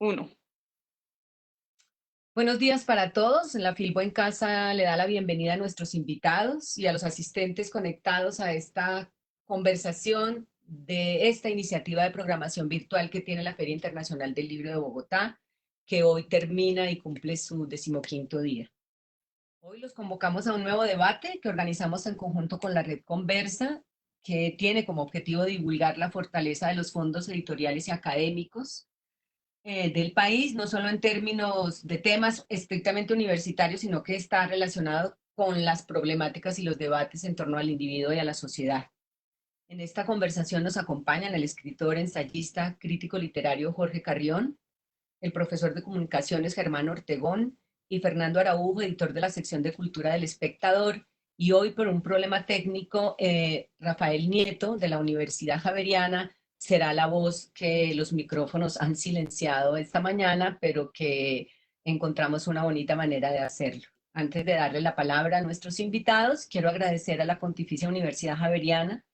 Uno. Buenos días para todos. La Filbo en Casa le da la bienvenida a nuestros invitados y a los asistentes conectados a esta conversación de esta iniciativa de programación virtual que tiene la Feria Internacional del Libro de Bogotá, que hoy termina y cumple su 15º día. Hoy los convocamos a un nuevo debate que organizamos en conjunto con la Red Conversa, que tiene como objetivo divulgar la fortaleza de los fondos editoriales y académicos del país, no solo en términos de temas estrictamente universitarios, sino que está relacionado con las problemáticas y los debates en torno al individuo y a la sociedad. En esta conversación nos acompañan el escritor, ensayista, crítico literario Jorge Carrión, el profesor de comunicaciones Germán Ortegón y Fernando Araújo, editor de la sección de Cultura del Espectador, y hoy por un problema técnico, Rafael Nieto de la Universidad Javeriana será la voz que los micrófonos han silenciado esta mañana, pero que encontramos una bonita manera de hacerlo. Antes de darle la palabra a nuestros invitados, quiero agradecer a la Pontificia Universidad Javeriana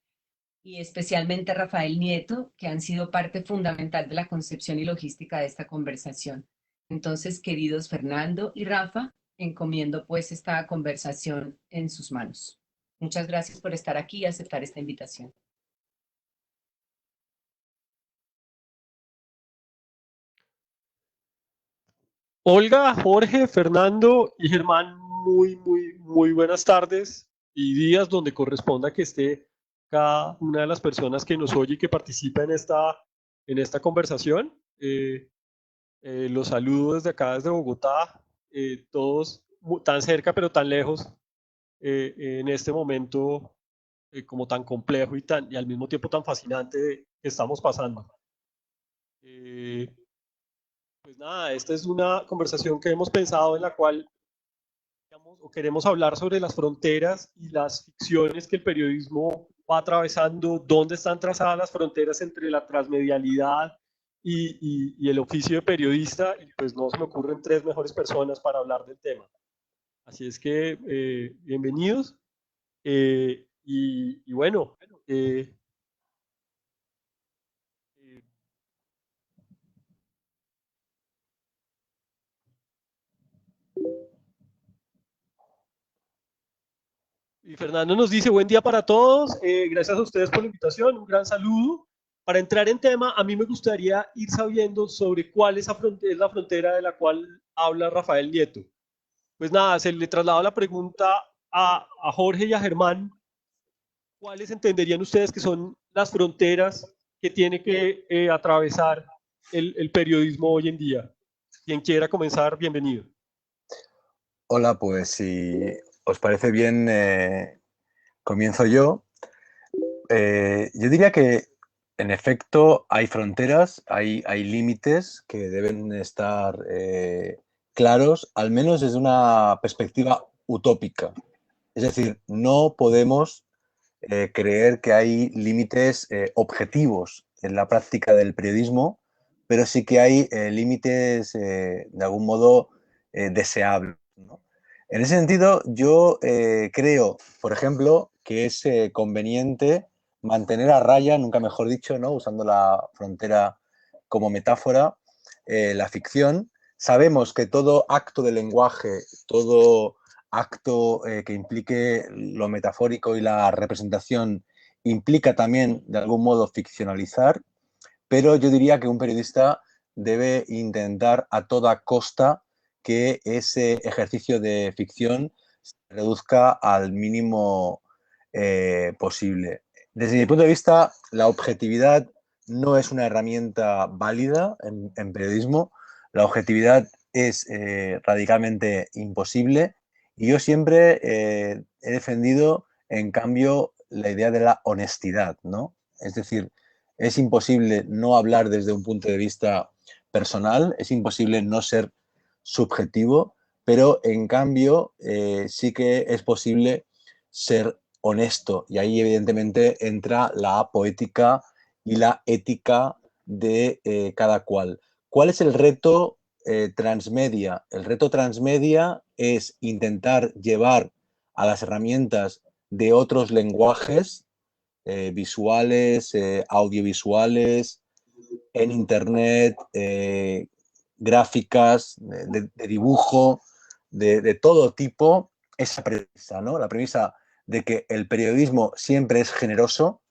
y especialmente a Rafael Nieto, que han sido parte fundamental de la concepción y logística de esta conversación. Entonces, queridos Fernando y Rafa, encomiendo pues esta conversación en sus manos. Muchas gracias por estar aquí y aceptar esta invitación. Olga, Jorge, Fernando y Germán, muy buenas tardes y días donde corresponda que esté cada una de las personas que nos oye y que participa en esta conversación. Los saludo desde acá, desde Bogotá, todos tan cerca pero tan lejos en este momento como tan complejo y al mismo tiempo tan fascinante que estamos pasando. Eh, pues nada, esta es una conversación que hemos pensado en la cual o queremos hablar sobre las fronteras y las ficciones que el periodismo va atravesando, dónde están trazadas las fronteras entre la transmedialidad y el oficio de periodista, y pues no se me ocurren tres mejores personas para hablar del tema. Así es que bienvenidos y bueno, eh, eh, y Fernando nos dice buen día para todos, gracias a ustedes por la invitación, un gran saludo. Para entrar en tema, a mí me gustaría ir sabiendo sobre cuál es la frontera de la cual habla Rafael Nieto. Pues nada, se le traslado la pregunta a Jorge y a Germán. ¿Cuáles entenderían ustedes que son las fronteras que tiene que atravesar el periodismo hoy en día? Quien quiera comenzar, bienvenido. Hola, pues si os parece bien, comienzo yo. Yo diría que, en efecto, hay fronteras, hay límites que deben estar claros, al menos desde una perspectiva utópica. Es decir, no podemos creer que hay límites objetivos en la práctica del periodismo, pero sí que hay límites de algún modo deseables, ¿no? En ese sentido, yo creo, por ejemplo, que es conveniente mantener a raya, nunca mejor dicho, ¿no?, usando la frontera como metáfora, la ficción. Sabemos que todo acto de lenguaje, todo acto que implique lo metafórico y la representación implica también, de algún modo, ficcionalizar, pero yo diría que un periodista debe intentar a toda costa que ese ejercicio de ficción se reduzca al mínimo posible. Desde mi punto de vista, la objetividad no es una herramienta válida en periodismo. La objetividad es radicalmente imposible y yo siempre he defendido, en cambio, la idea de la honestidad, ¿no? Es decir, es imposible no hablar desde un punto de vista personal, es imposible no ser subjetivo, pero en cambio sí que es posible ser honesto y ahí evidentemente entra la poética y la ética de cada cual. ¿Cuál es el reto transmedia? El reto transmedia es intentar llevar a las herramientas de otros lenguajes visuales, audiovisuales, en Internet, gráficas, de dibujo, de todo tipo, esa premisa, ¿no? La premisa de que el periodismo siempre es generoso,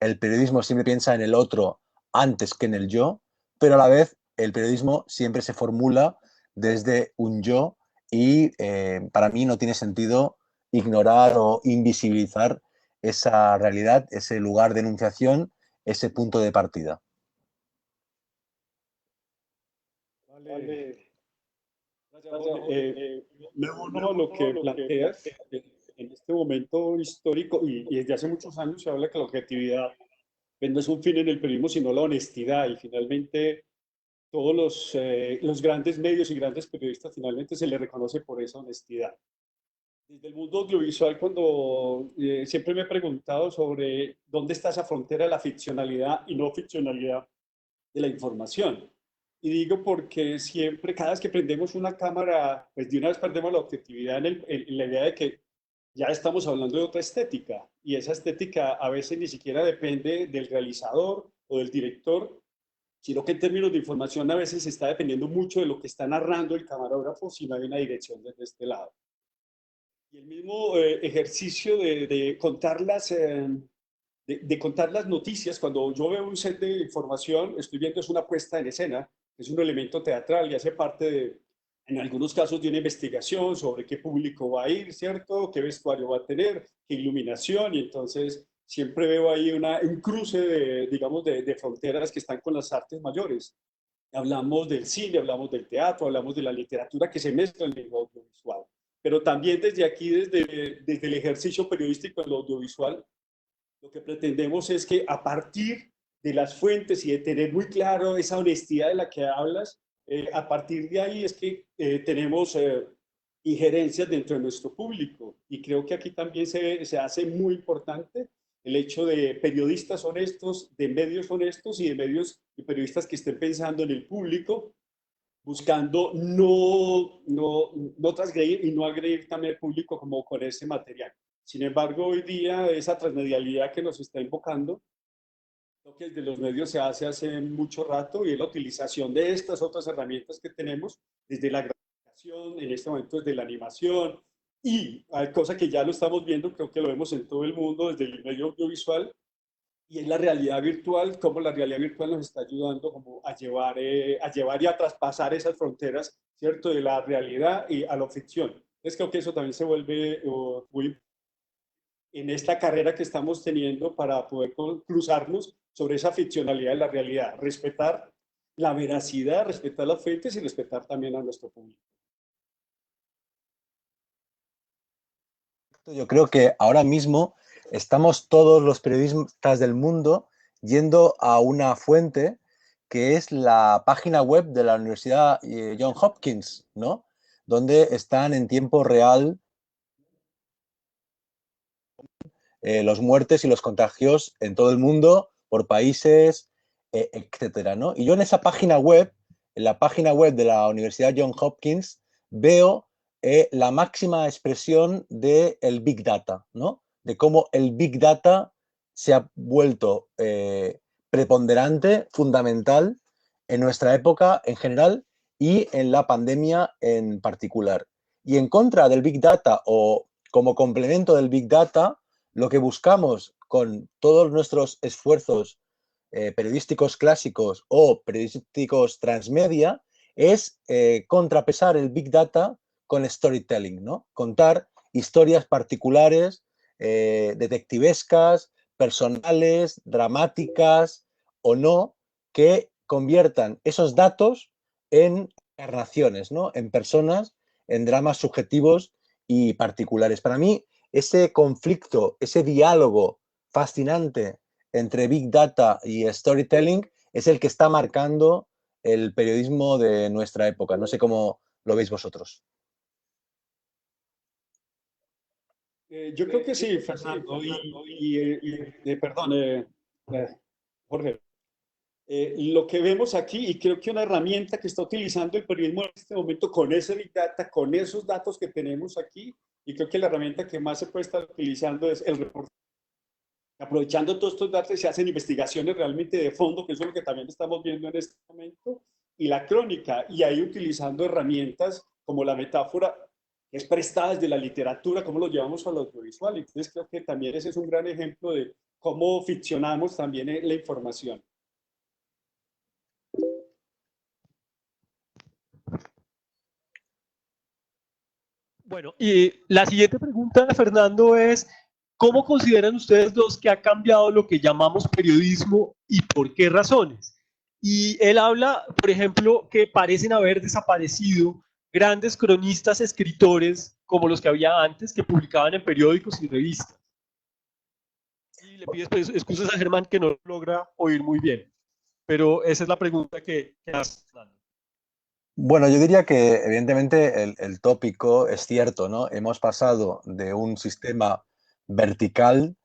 el periodismo siempre piensa en el otro antes que en el yo, pero a la vez el periodismo siempre se formula desde un yo y para mí no tiene sentido ignorar o invisibilizar esa realidad, ese lugar de enunciación, ese punto de partida. Vale. Gracias, Jorge. Me uno a lo que planteas. En este momento histórico y desde hace muchos años se habla que la objetividad pues, no es un fin en el periodismo, sino la honestidad. Y finalmente todos los grandes medios y grandes periodistas finalmente se les reconoce por esa honestidad. Desde el mundo audiovisual, cuando siempre me he preguntado sobre dónde está esa frontera de la ficcionalidad y no ficcionalidad de la información. Y digo porque siempre, cada vez que prendemos una cámara, pues de una vez perdemos la objetividad en la idea de que ya estamos hablando de otra estética. Y esa estética a veces ni siquiera depende del realizador o del director, sino que en términos de información a veces está dependiendo mucho de lo que está narrando el camarógrafo si no hay una dirección desde este lado. Y el mismo ejercicio de contar de contar las noticias, cuando yo veo un set de información, estoy viendo es una puesta en escena, es un elemento teatral y hace parte de, en algunos casos, de una investigación sobre qué público va a ir, ¿cierto? ¿Qué vestuario va a tener? ¿Qué iluminación? Y entonces siempre veo ahí un cruce de, digamos, de fronteras que están con las artes mayores. Hablamos del cine, hablamos del teatro, hablamos de la literatura que se mezcla en el audiovisual. Pero también desde aquí, desde el ejercicio periodístico en lo audiovisual, lo que pretendemos es que a partir de las fuentes y de tener muy claro esa honestidad de la que hablas, a partir de ahí es que tenemos injerencias dentro de nuestro público. Y creo que aquí también se hace muy importante el hecho de periodistas honestos, de medios honestos y de medios y periodistas que estén pensando en el público, buscando no transgredir y no agredir también al público como con ese material. Sin embargo, hoy día esa transmedialidad que nos está invocando, lo que desde los medios se hace mucho rato y es la utilización de estas otras herramientas que tenemos, desde la grabación, en este momento desde la animación, y hay cosa que ya lo estamos viendo, creo que lo vemos en todo el mundo, desde el medio audiovisual, y es la realidad virtual, cómo la realidad virtual nos está ayudando como a llevar y a traspasar esas fronteras, ¿cierto? De la realidad y a la ficción. Entonces creo que eso también se vuelve muy en esta carrera que estamos teniendo para poder cruzarnos sobre esa ficcionalidad de la realidad, respetar la veracidad, respetar las fuentes y respetar también a nuestro público. Yo creo que ahora mismo estamos todos los periodistas del mundo yendo a una fuente que es la página web de la Universidad Johns Hopkins, ¿no? Donde están en tiempo real los muertes y los contagios en todo el mundo, por países, etcétera, ¿no? Y yo en esa página web, en la página web de la Universidad Johns Hopkins, veo la máxima expresión del Big Data, ¿no? De cómo el Big Data se ha vuelto preponderante, fundamental en nuestra época en general y en la pandemia en particular. Y en contra del Big Data o como complemento del Big Data, lo que buscamos con todos nuestros esfuerzos periodísticos clásicos o periodísticos transmedia es contrapesar el Big Data con storytelling, ¿no? Contar historias particulares, detectivescas, personales, dramáticas o no, que conviertan esos datos en narraciones, ¿no? En personas, en dramas subjetivos y particulares. Para mí, ese conflicto, ese diálogo fascinante entre Big Data y Storytelling es el que está marcando el periodismo de nuestra época. No sé cómo lo veis vosotros. Yo creo que sí, Fernando, perdón, Jorge. Lo que vemos aquí, y creo que una herramienta que está utilizando el periodismo en este momento con ese Big Data, con esos datos que tenemos aquí, y creo que la herramienta que más se puede estar utilizando es el reporte. Aprovechando todos estos datos se hacen investigaciones realmente de fondo, que eso es lo que también estamos viendo en este momento, y la crónica, y ahí utilizando herramientas como la metáfora, que es prestada desde la literatura, cómo lo llevamos al audiovisual. Entonces creo que también ese es un gran ejemplo de cómo ficcionamos también la información. Bueno, y la siguiente pregunta de Fernando es, ¿cómo consideran ustedes dos que ha cambiado lo que llamamos periodismo y por qué razones? Y él habla, por ejemplo, que parecen haber desaparecido grandes cronistas, escritores, como los que había antes, que publicaban en periódicos y revistas. Y le pido excusas a Germán que no logra oír muy bien, pero esa es la pregunta que hace Fernando. Bueno, yo diría que evidentemente el tópico es cierto, ¿no? Hemos pasado de un sistema vertical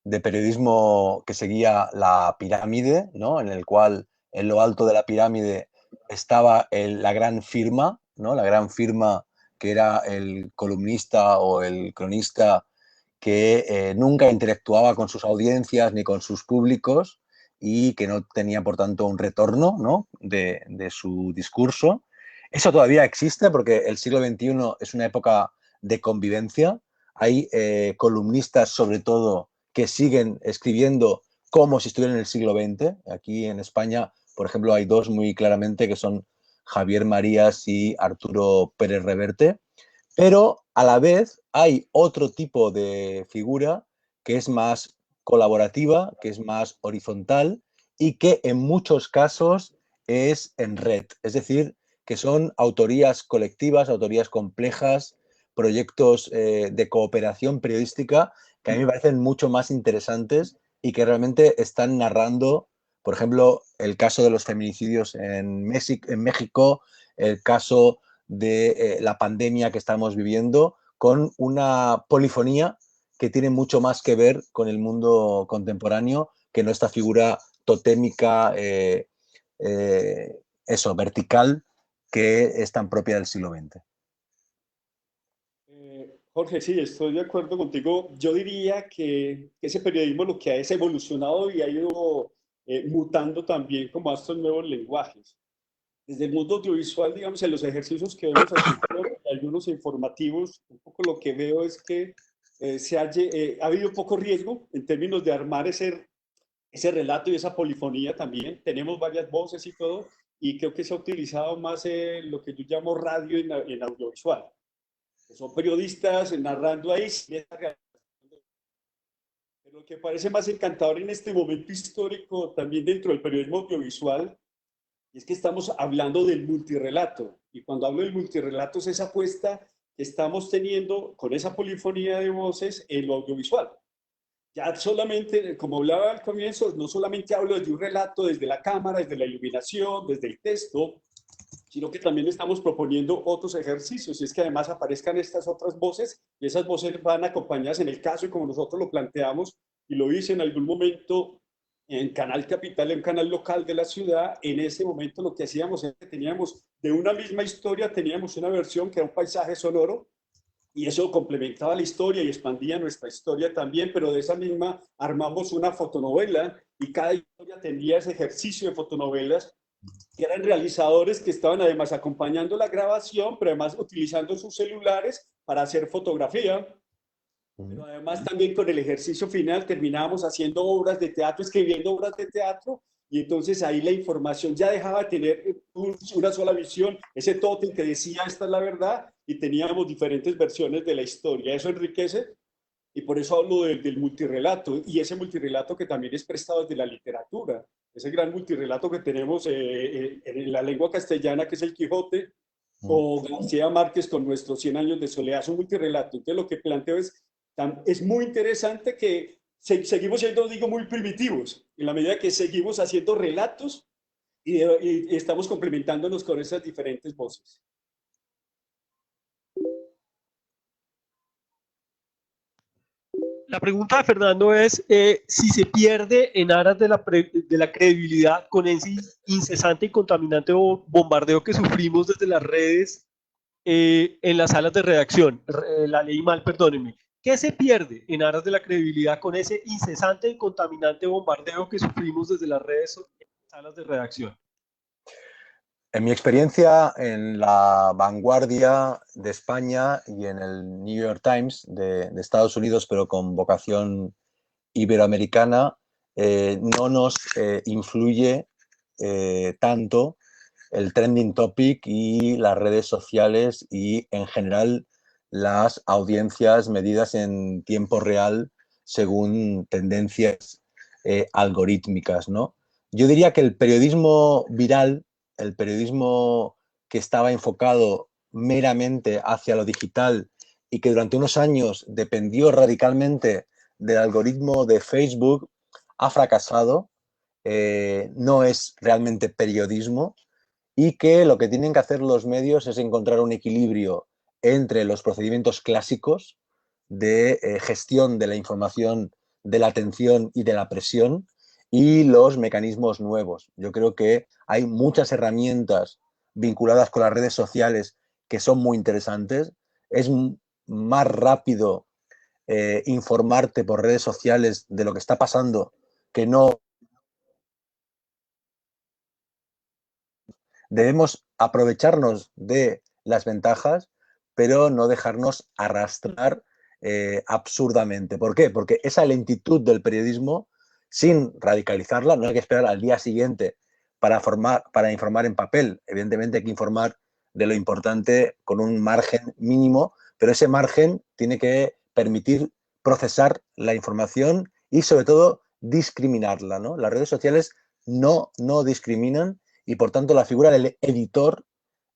de periodismo que seguía la pirámide, ¿no? En el cual en lo alto de la pirámide estaba la gran firma, ¿no? La gran firma que era el columnista o el cronista que nunca interactuaba con sus audiencias ni con sus públicos y que no tenía, por tanto, un retorno, ¿no? de su discurso. Eso todavía existe porque el siglo XXI es una época de convivencia. Hay columnistas, sobre todo, que siguen escribiendo como si estuvieran en el siglo XX. Aquí en España, por ejemplo, hay dos muy claramente que son Javier Marías y Arturo Pérez Reverte. Pero a la vez hay otro tipo de figura que es más colaborativa, que es más horizontal y que en muchos casos es en red. Es decir, que son autorías colectivas, autorías complejas, proyectos de cooperación periodística que a mí me parecen mucho más interesantes y que realmente están narrando, por ejemplo, el caso de los feminicidios en México, el caso de la pandemia que estamos viviendo, con una polifonía que tiene mucho más que ver con el mundo contemporáneo que no esta figura totémica, eso, vertical, que es tan propia del siglo XX. Jorge, sí, estoy de acuerdo contigo. Yo diría que ese periodismo lo que ha es evolucionado y ha ido mutando también como a estos nuevos lenguajes. Desde el mundo audiovisual, digamos, en los ejercicios que vemos aquí, algunos informativos, un poco lo que veo es que ha habido poco riesgo en términos de armar ese relato y esa polifonía también. Tenemos varias voces y todo, y creo que se ha utilizado más lo que yo llamo radio en audiovisual. Son periodistas narrando ahí. Pero lo que parece más encantador en este momento histórico, también dentro del periodismo audiovisual, es que estamos hablando del multirrelato. Y cuando hablo del multirrelato es esa apuesta que estamos teniendo con esa polifonía de voces en lo audiovisual. Ya solamente, como hablaba al comienzo, no solamente hablo desde un relato, desde la cámara, desde la iluminación, desde el texto, sino que también estamos proponiendo otros ejercicios, y es que además aparezcan estas otras voces, y esas voces van acompañadas en el caso, y como nosotros lo planteamos, y lo hice en algún momento en Canal Capital, en canal local de la ciudad, en ese momento lo que hacíamos es que teníamos de una misma historia, teníamos una versión que era un paisaje sonoro, y eso complementaba la historia y expandía nuestra historia también, pero de esa misma armamos una fotonovela, y cada historia tenía ese ejercicio de fotonovelas que eran realizadores que estaban además acompañando la grabación, pero además utilizando sus celulares para hacer fotografía. Pero además también con el ejercicio final terminábamos haciendo obras de teatro, escribiendo obras de teatro, y entonces ahí la información ya dejaba de tener una sola visión, ese tótem que decía esta es la verdad, y teníamos diferentes versiones de la historia. Eso enriquece, y por eso hablo del multirrelato, y ese multirrelato que también es prestado desde la literatura, ese gran multirrelato que tenemos en la lengua castellana, que es el Quijote, o García Márquez con nuestros 100 años de soledad, es un multirrelato. Entonces lo que planteo es muy interesante que seguimos siendo, digo, muy primitivos, en la medida que seguimos haciendo relatos y estamos complementándonos con esas diferentes voces. La pregunta de Fernando es si se pierde en aras de la credibilidad con ese incesante y contaminante bombardeo que sufrimos desde las redes en las salas de redacción. La leí mal, perdónenme. ¿Qué se pierde en aras de la credibilidad con ese incesante y contaminante bombardeo que sufrimos desde las redes en las salas de redacción? En mi experiencia en la Vanguardia de España y en el New York Times de Estados Unidos, pero con vocación iberoamericana, no nos influye tanto el trending topic y las redes sociales y en general las audiencias medidas en tiempo real según tendencias algorítmicas, ¿no? Yo diría que el periodismo viral, el periodismo que estaba enfocado meramente hacia lo digital y que durante unos años dependió radicalmente del algoritmo de Facebook, ha fracasado. No es realmente periodismo y que lo que tienen que hacer los medios es encontrar un equilibrio entre los procedimientos clásicos de gestión de la información, de la atención y de la presión y los mecanismos nuevos. Yo creo que hay muchas herramientas vinculadas con las redes sociales que son muy interesantes. Es más rápido informarte por redes sociales de lo que está pasando que no. Debemos aprovecharnos de las ventajas, pero no dejarnos arrastrar absurdamente. ¿Por qué? Porque esa lentitud del periodismo, sin radicalizarla, no hay que esperar al día siguiente para informar en papel. Evidentemente hay que informar de lo importante con un margen mínimo, pero ese margen tiene que permitir procesar la información y sobre todo discriminarla, ¿no? Las redes sociales no discriminan y por tanto la figura del editor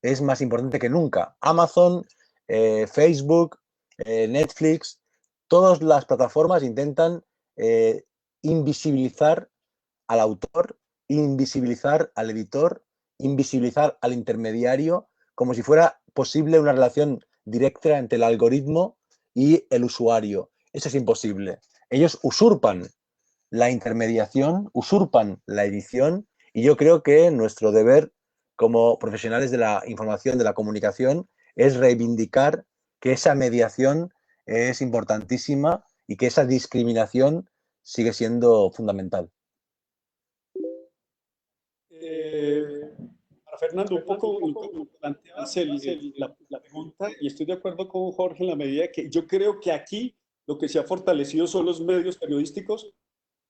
es más importante que nunca. Amazon, Facebook, Netflix, todas las plataformas intentan invisibilizar al autor, invisibilizar al editor, invisibilizar al intermediario, como si fuera posible una relación directa entre el algoritmo y el usuario. Eso es imposible. Ellos usurpan la intermediación, usurpan la edición y yo creo que nuestro deber como profesionales de la información, de la comunicación, es reivindicar que esa mediación es importantísima y que esa discriminación sigue siendo fundamental. Para Fernando, un poco planteabas la pregunta y estoy de acuerdo con Jorge en la medida que yo creo que aquí lo que se ha fortalecido son los medios periodísticos,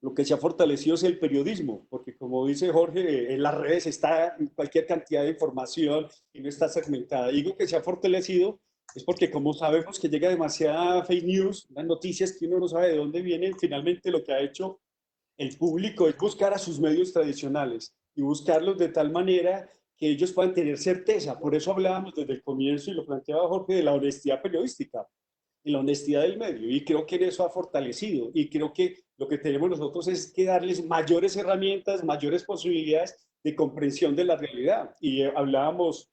lo que se ha fortalecido es el periodismo, porque como dice Jorge, en las redes está cualquier cantidad de información y no está segmentada. Digo que se ha fortalecido es porque como sabemos que llega demasiada fake news, las noticias que uno no sabe de dónde vienen, finalmente lo que ha hecho el público es buscar a sus medios tradicionales y buscarlos de tal manera que ellos puedan tener certeza. Por eso hablábamos desde el comienzo y lo planteaba Jorge de la honestidad periodística y la honestidad del medio. Y creo que eso ha fortalecido. Y creo que lo que tenemos nosotros es que darles mayores herramientas, mayores posibilidades de comprensión de la realidad. Y hablábamos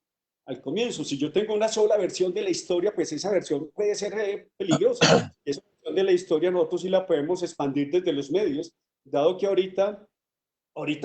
al comienzo, si yo tengo una sola versión de la historia, pues esa versión puede ser peligrosa. Esa versión de la historia nosotros sí la podemos expandir desde los medios, dado que ahorita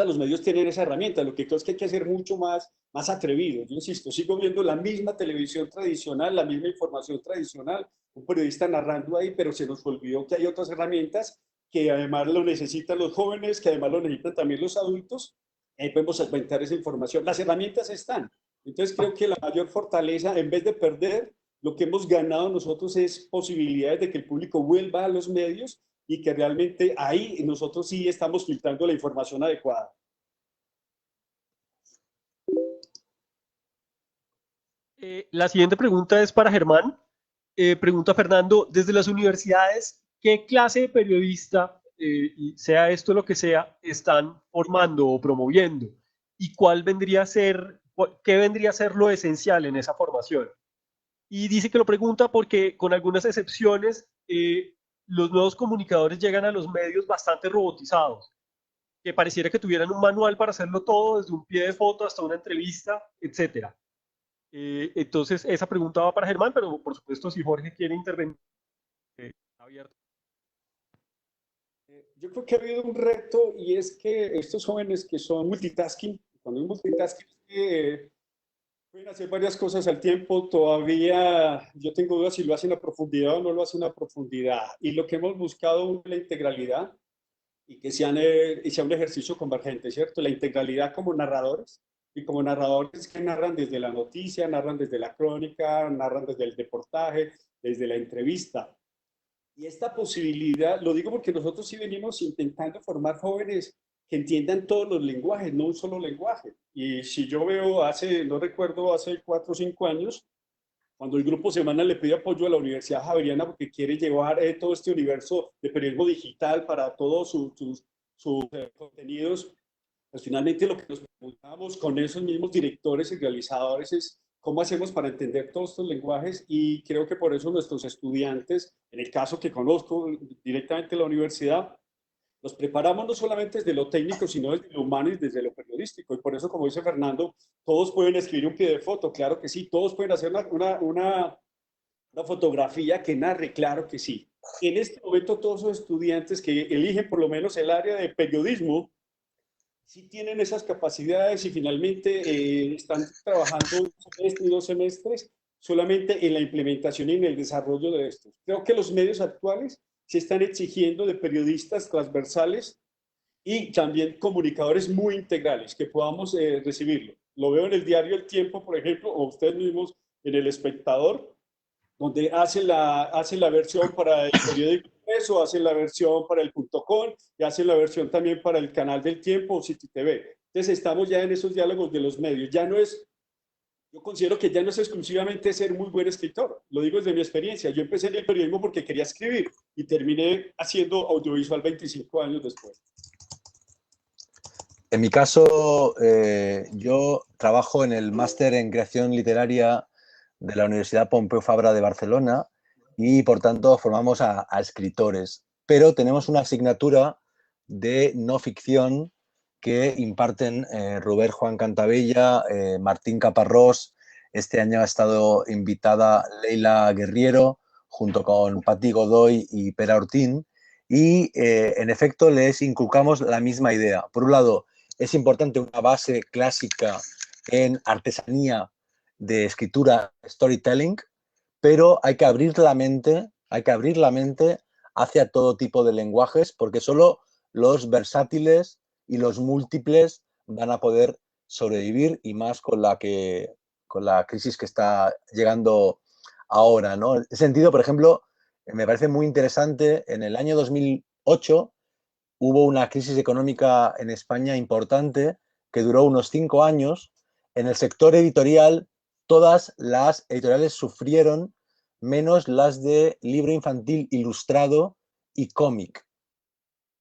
los medios tienen esa herramienta. Lo que creo es que hay que ser mucho más atrevido. Yo insisto, sigo viendo la misma televisión tradicional, la misma información tradicional, un periodista narrando ahí, pero se nos olvidó que hay otras herramientas que además lo necesitan los jóvenes, que además lo necesitan también los adultos. Ahí podemos aumentar esa información. Las herramientas están. Entonces creo que la mayor fortaleza, en vez de perder, lo que hemos ganado nosotros es posibilidades de que el público vuelva a los medios y que realmente ahí nosotros sí estamos filtrando la información adecuada. La siguiente pregunta es para Germán. Pregunta Fernando, desde las universidades, ¿qué clase de periodista, y sea esto lo que sea, están formando o promoviendo? ¿Y qué vendría a ser lo esencial en esa formación? Y dice que lo pregunta porque, con algunas excepciones, los nuevos comunicadores llegan a los medios bastante robotizados, que pareciera que tuvieran un manual para hacerlo todo, desde un pie de foto hasta una entrevista, etcétera. Entonces, esa pregunta va para Germán, pero por supuesto, si Jorge quiere intervenir, está abierto. Yo creo que ha habido un reto y es que estos jóvenes que son multitasking, cuando es multitasking, pueden hacer varias cosas al tiempo. Todavía yo tengo dudas si lo hacen a profundidad o no lo hacen a profundidad. Y lo que hemos buscado es la integralidad y que sea un ejercicio convergente, ¿cierto? La integralidad como narradores, y como narradores que narran desde la noticia, narran desde la crónica, narran desde el reportaje, desde la entrevista. Y esta posibilidad, lo digo porque nosotros sí venimos intentando formar jóvenes que entiendan todos los lenguajes, no un solo lenguaje. Y si yo veo hace, no recuerdo, hace 4 o 5 años, cuando el Grupo Semana le pide apoyo a la Universidad Javeriana porque quiere llevar todo este universo de periodismo digital para todos sus contenidos, pues finalmente lo que nos preguntamos con esos mismos directores y realizadores es cómo hacemos para entender todos estos lenguajes, y creo que por eso nuestros estudiantes, en el caso que conozco directamente la universidad, nos preparamos no solamente desde lo técnico, sino desde lo humano y desde lo periodístico. Y por eso, como dice Fernando, todos pueden escribir un pie de foto, claro que sí, todos pueden hacer una fotografía que narre, claro que sí. En este momento todos los estudiantes que eligen por lo menos el área de periodismo, sí tienen esas capacidades y finalmente están trabajando un semestre y 2 semestres solamente en la implementación y en el desarrollo de estos. Creo que los medios actuales se están exigiendo de periodistas transversales y también comunicadores muy integrales, que podamos recibirlo. Lo veo en el diario El Tiempo, por ejemplo, o ustedes mismos en El Espectador, donde hacen la versión para el periódico impreso, hacen la versión para el .com y hacen la versión también para el canal del Tiempo o City TV. Entonces estamos ya en esos diálogos de los medios. Ya no es, yo considero que ya no es exclusivamente ser muy buen escritor, lo digo desde mi experiencia. Yo empecé en el periodismo porque quería escribir y terminé haciendo audiovisual 25 años después. En mi caso, yo trabajo en el máster en creación literaria de la Universidad Pompeu Fabra de Barcelona y, por tanto, formamos a escritores. Pero tenemos una asignatura de no ficción que imparten Robert Juan Cantabella, Martín Caparrós. Este año ha estado invitada Leila Guerriero, junto con Pati Godoy y Pera Ortín. Y, en efecto, les inculcamos la misma idea. Por un lado, es importante una base clásica en artesanía de escritura, storytelling, pero hay que abrir la mente hacia todo tipo de lenguajes, porque solo los versátiles y los múltiples van a poder sobrevivir, y más con la crisis que está llegando ahora, ¿no? En ese sentido, por ejemplo, me parece muy interesante, en el año 2008 hubo una crisis económica en España importante que duró unos 5 años. En el sector editorial, todas las editoriales sufrieron, menos las de libro infantil ilustrado y cómic.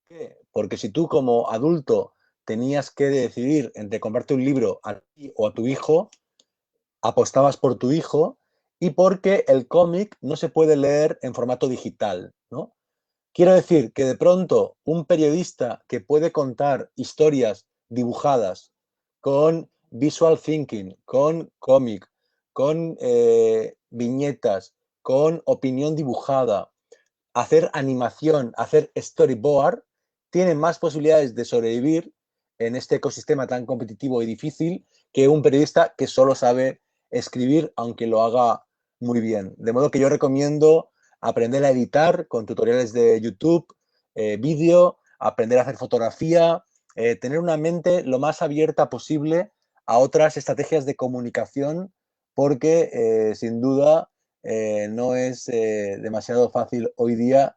¿Por qué? Porque si tú como adulto tenías que decidir entre comprarte un libro a ti o a tu hijo, apostabas por tu hijo, y porque el cómic no se puede leer en formato digital, ¿no? Quiero decir que de pronto un periodista que puede contar historias dibujadas con visual thinking, con cómic, con viñetas, con opinión dibujada, hacer animación, hacer storyboard, tiene más posibilidades de sobrevivir en este ecosistema tan competitivo y difícil que un periodista que solo sabe escribir, aunque lo haga muy bien. De modo que yo recomiendo aprender a editar con tutoriales de YouTube, vídeo, aprender a hacer fotografía, tener una mente lo más abierta posible a otras estrategias de comunicación, porque sin duda no es demasiado fácil hoy día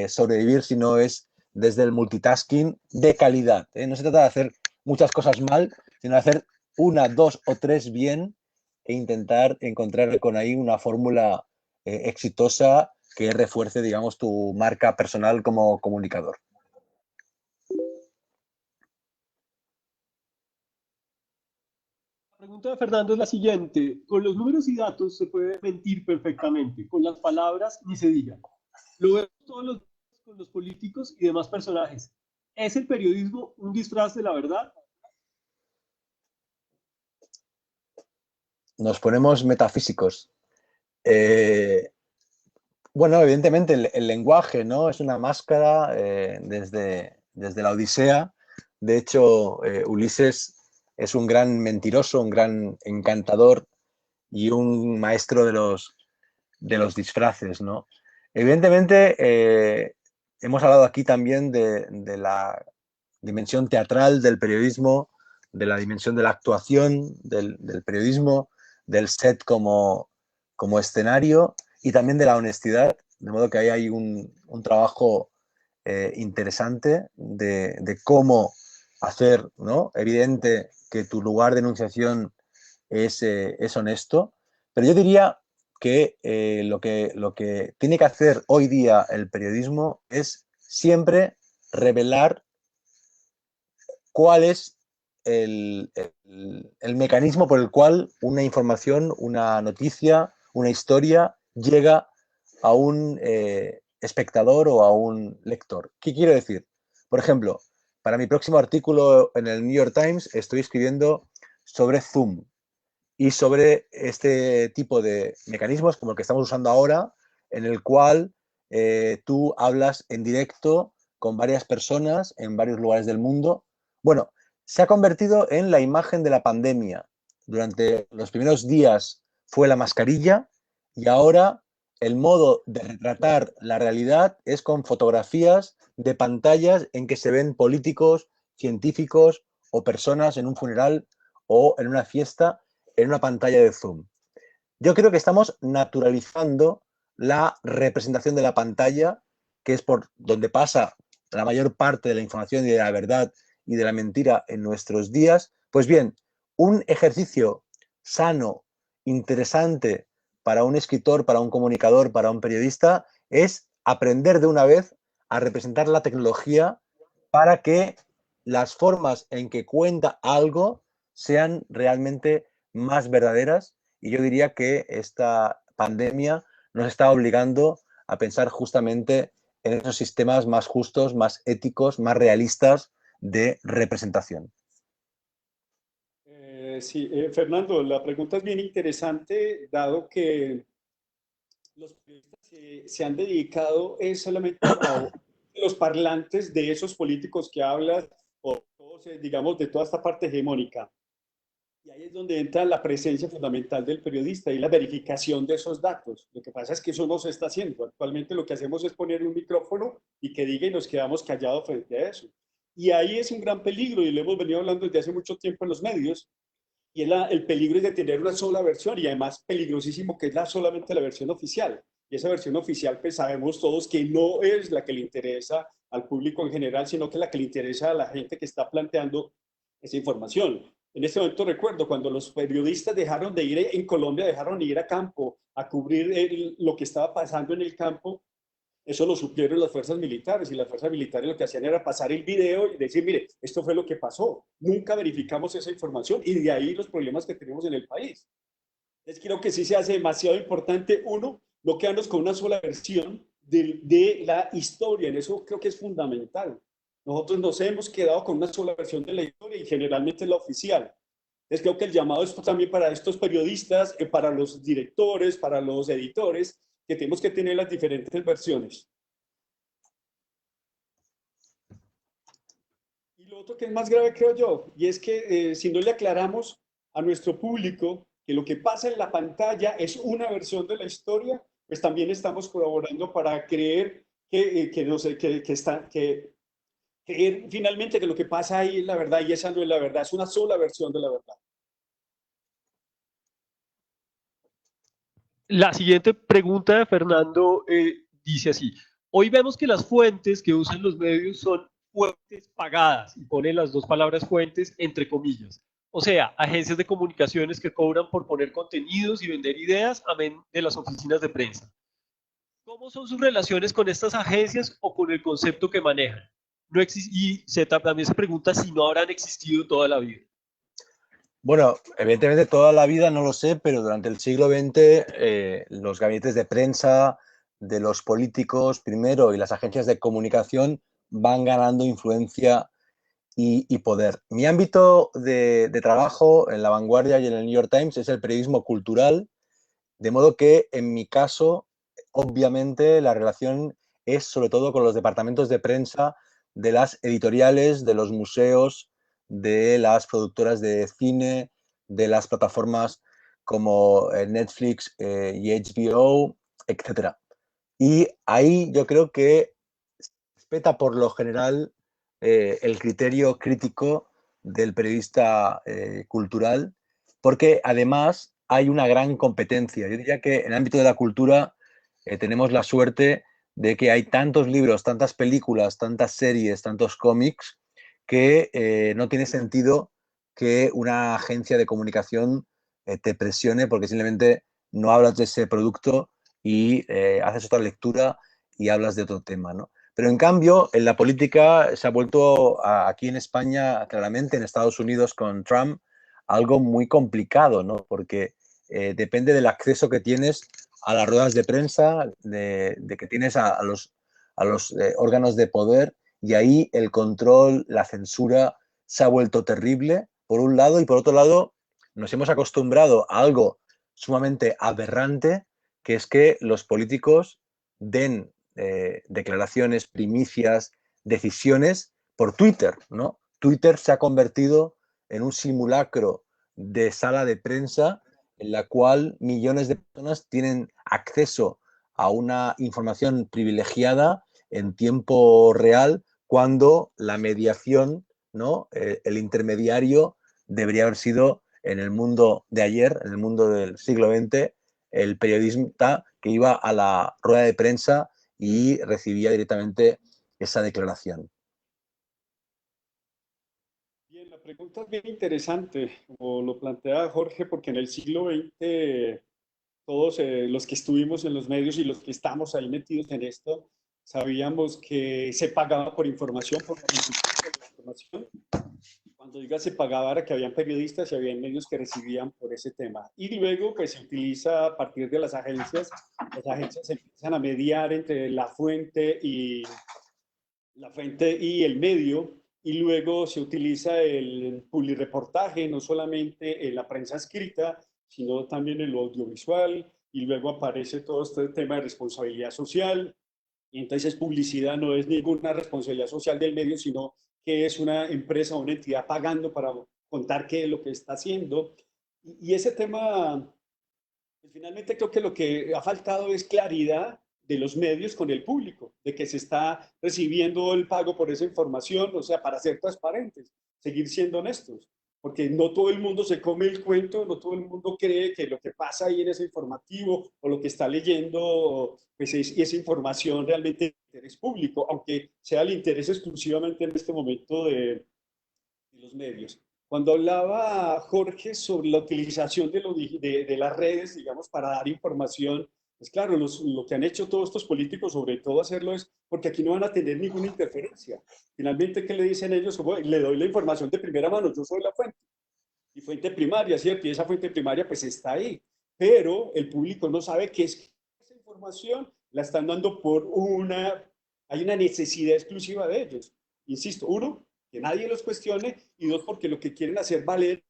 sobrevivir si no es desde el multitasking de calidad. No se trata de hacer muchas cosas mal, sino de hacer una, dos o tres bien e intentar encontrar con ahí una fórmula exitosa que refuerce, digamos, tu marca personal como comunicador. La pregunta de Fernando es la siguiente: con los números y datos se puede mentir perfectamente, con las palabras ni se diga. Lo vemos todos los días con los políticos y demás personajes. ¿Es el periodismo un disfraz de la verdad? Nos ponemos metafísicos. Bueno, evidentemente el lenguaje, ¿no?, es una máscara desde la Odisea. De hecho, Ulises es un gran mentiroso, un gran encantador y un maestro de los disfraces, ¿no? Evidentemente, hemos hablado aquí también de la dimensión teatral del periodismo, de la dimensión de la actuación, del periodismo, del set como escenario y también de la honestidad, de modo que ahí hay un trabajo interesante de cómo hacer, ¿no?, evidente que tu lugar de enunciación es honesto. Pero yo diría que, lo que tiene que hacer hoy día el periodismo es siempre revelar cuál es el mecanismo por el cual una información, una noticia, una historia llega a un espectador o a un lector. ¿Qué quiero decir? Por ejemplo, para mi próximo artículo en el New York Times estoy escribiendo sobre Zoom y sobre este tipo de mecanismos como el que estamos usando ahora, en el cual tú hablas en directo con varias personas en varios lugares del mundo. Bueno, se ha convertido en la imagen de la pandemia. Durante los primeros días fue la mascarilla y ahora el modo de retratar la realidad es con fotografías de pantallas en que se ven políticos, científicos o personas en un funeral o en una fiesta en una pantalla de Zoom. Yo creo que estamos naturalizando la representación de la pantalla, que es por donde pasa la mayor parte de la información y de la verdad y de la mentira en nuestros días. Pues bien, un ejercicio sano, interesante para un escritor, para un comunicador, para un periodista, es aprender de una vez a representar la tecnología para que las formas en que cuenta algo sean realmente más verdaderas. Y yo diría que esta pandemia nos está obligando a pensar justamente en esos sistemas más justos, más éticos, más realistas de representación. Sí, Fernando, la pregunta es bien interesante, dado que los periodistas se han dedicado solamente a los parlantes de esos políticos que hablas, o todos, digamos, de toda esta parte hegemónica. Y ahí es donde entra la presencia fundamental del periodista y la verificación de esos datos. Lo que pasa es que eso no se está haciendo. Actualmente lo que hacemos es poner un micrófono y que diga y nos quedamos callados frente a eso. Y ahí es un gran peligro y lo hemos venido hablando desde hace mucho tiempo en los medios. Y el peligro es de tener una sola versión y además peligrosísimo que es solamente la versión oficial. Y esa versión oficial, pues sabemos todos que no es la que le interesa al público en general, sino que la que le interesa a la gente que está planteando esa información. En este momento recuerdo cuando los periodistas dejaron de ir en Colombia, dejaron de ir a campo a cubrir lo que estaba pasando en el campo. Eso lo supieron las fuerzas militares y las fuerzas militares lo que hacían era pasar el video y decir, mire, esto fue lo que pasó. Nunca verificamos esa información y de ahí los problemas que tenemos en el país. Entonces creo que sí se hace demasiado importante, uno, no quedarnos con una sola versión de la historia. En eso creo que es fundamental. Nosotros nos hemos quedado con una sola versión de la historia y generalmente es la oficial. Entonces creo que el llamado es también para estos periodistas, para los directores, para los editores, que tenemos que tener las diferentes versiones. Y lo otro que es más grave, creo yo, y es que si no le aclaramos a nuestro público que lo que pasa en la pantalla es una versión de la historia, pues también estamos colaborando para creer creer finalmente que lo que pasa ahí es la verdad y esa no es la verdad, es una sola versión de la verdad. La siguiente pregunta de Fernando dice así: hoy vemos que las fuentes que usan los medios son fuentes pagadas, y pone las dos palabras fuentes entre comillas. O sea, agencias de comunicaciones que cobran por poner contenidos y vender ideas, amén de las oficinas de prensa. ¿Cómo son sus relaciones con estas agencias o con el concepto que manejan? No y también se pregunta si no habrán existido toda la vida. Bueno, evidentemente toda la vida no lo sé, pero durante el siglo XX los gabinetes de prensa de los políticos primero y las agencias de comunicación van ganando influencia y poder. Mi ámbito de trabajo en La Vanguardia y en el New York Times es el periodismo cultural, de modo que en mi caso, obviamente, la relación es sobre todo con los departamentos de prensa de las editoriales, de los museos, de las productoras de cine, de las plataformas como Netflix y HBO, etc. Y ahí yo creo que respeta por lo general el criterio crítico del periodista cultural, porque además hay una gran competencia. Yo diría que en el ámbito de la cultura tenemos la suerte de que hay tantos libros, tantas películas, tantas series, tantos cómics, que no tiene sentido que una agencia de comunicación te presione porque simplemente no hablas de ese producto y haces otra lectura y hablas de otro tema, ¿no? Pero en cambio, en la política se ha vuelto aquí en España, claramente, en Estados Unidos con Trump, algo muy complicado, ¿no? Porque depende del acceso que tienes a las ruedas de prensa, de que tienes a los órganos de poder, y ahí el control, la censura se ha vuelto terrible, por un lado, y por otro lado, nos hemos acostumbrado a algo sumamente aberrante, que es que los políticos den declaraciones, primicias, decisiones por Twitter, ¿no? Twitter se ha convertido en un simulacro de sala de prensa en la cual millones de personas tienen acceso a una información privilegiada en tiempo real cuando la mediación, ¿no? El intermediario debería haber sido en el mundo de ayer, en el mundo del siglo XX, el periodista que iba a la rueda de prensa y recibía directamente esa declaración. Bien, la pregunta es bien interesante, como lo plantea Jorge, porque en el siglo XX todos los que estuvimos en los medios y los que estamos ahí metidos en esto, sabíamos que se pagaba por información, por la información. Cuando diga se pagaba era que habían periodistas y habían medios que recibían por ese tema. Y luego pues se utiliza a partir de las agencias empiezan a mediar entre la fuente y el medio, y luego se utiliza el publireportaje, no solamente en la prensa escrita, sino también en lo audiovisual, y luego aparece todo este tema de responsabilidad social, y entonces publicidad no es ninguna responsabilidad social del medio, sino que es una empresa o una entidad pagando para contar qué es lo que está haciendo. Y ese tema, finalmente creo que lo que ha faltado es claridad de los medios con el público, de que se está recibiendo el pago por esa información, o sea, para ser transparentes, seguir siendo honestos, porque no todo el mundo se come el cuento, no todo el mundo cree que lo que pasa ahí en ese informativo o lo que está leyendo, pues es información realmente de interés público, aunque sea el interés exclusivamente en este momento de los medios. Cuando hablaba Jorge sobre la utilización de las redes, digamos, para dar información, pues claro, lo que han hecho todos estos políticos, sobre todo hacerlo es porque aquí no van a tener ninguna interferencia. Finalmente, ¿qué le dicen ellos? Bueno, le doy la información de primera mano, yo soy la fuente. Y fuente primaria, ¿cierto? Y esa fuente primaria pues está ahí. Pero el público no sabe qué es esa información, la están dando hay una necesidad exclusiva de ellos. Insisto, uno, que nadie los cuestione, y dos, porque lo que quieren hacer valer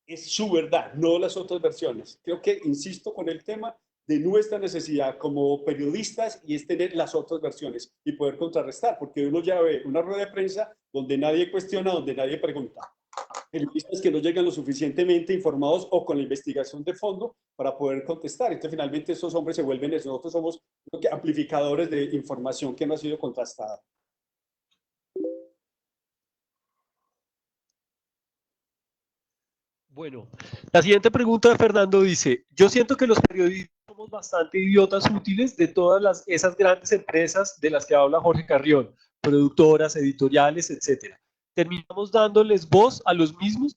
es su verdad, no las otras versiones. Creo que insisto con el tema de nuestra necesidad como periodistas, y es tener las otras versiones y poder contrarrestar, porque uno ya ve una rueda de prensa donde nadie cuestiona, donde nadie pregunta. Periodistas que no llegan lo suficientemente informados o con la investigación de fondo para poder contestar. Entonces, finalmente, estos hombres se vuelven, nosotros somos amplificadores de información que no ha sido contrastada. Bueno, la siguiente pregunta de Fernando dice, yo siento que los periodistas somos bastante idiotas útiles de todas esas grandes empresas de las que habla Jorge Carrión, productoras, editoriales, etcétera. Terminamos dándoles voz a los mismos,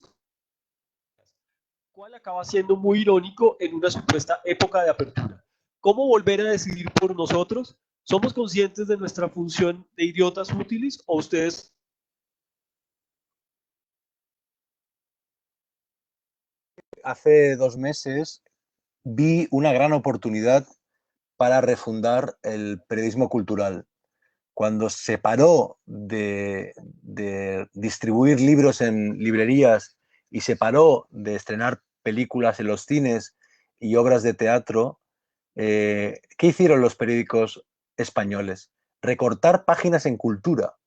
cual acaba siendo muy irónico en una supuesta época de apertura. ¿Cómo volver a decidir por nosotros? ¿Somos conscientes de nuestra función de idiotas útiles o ustedes? Hace 2 meses vi una gran oportunidad para refundar el periodismo cultural. Cuando se paró de distribuir libros en librerías y se paró de estrenar películas en los cines y obras de teatro, ¿qué hicieron los periódicos españoles? Recortar páginas en cultura,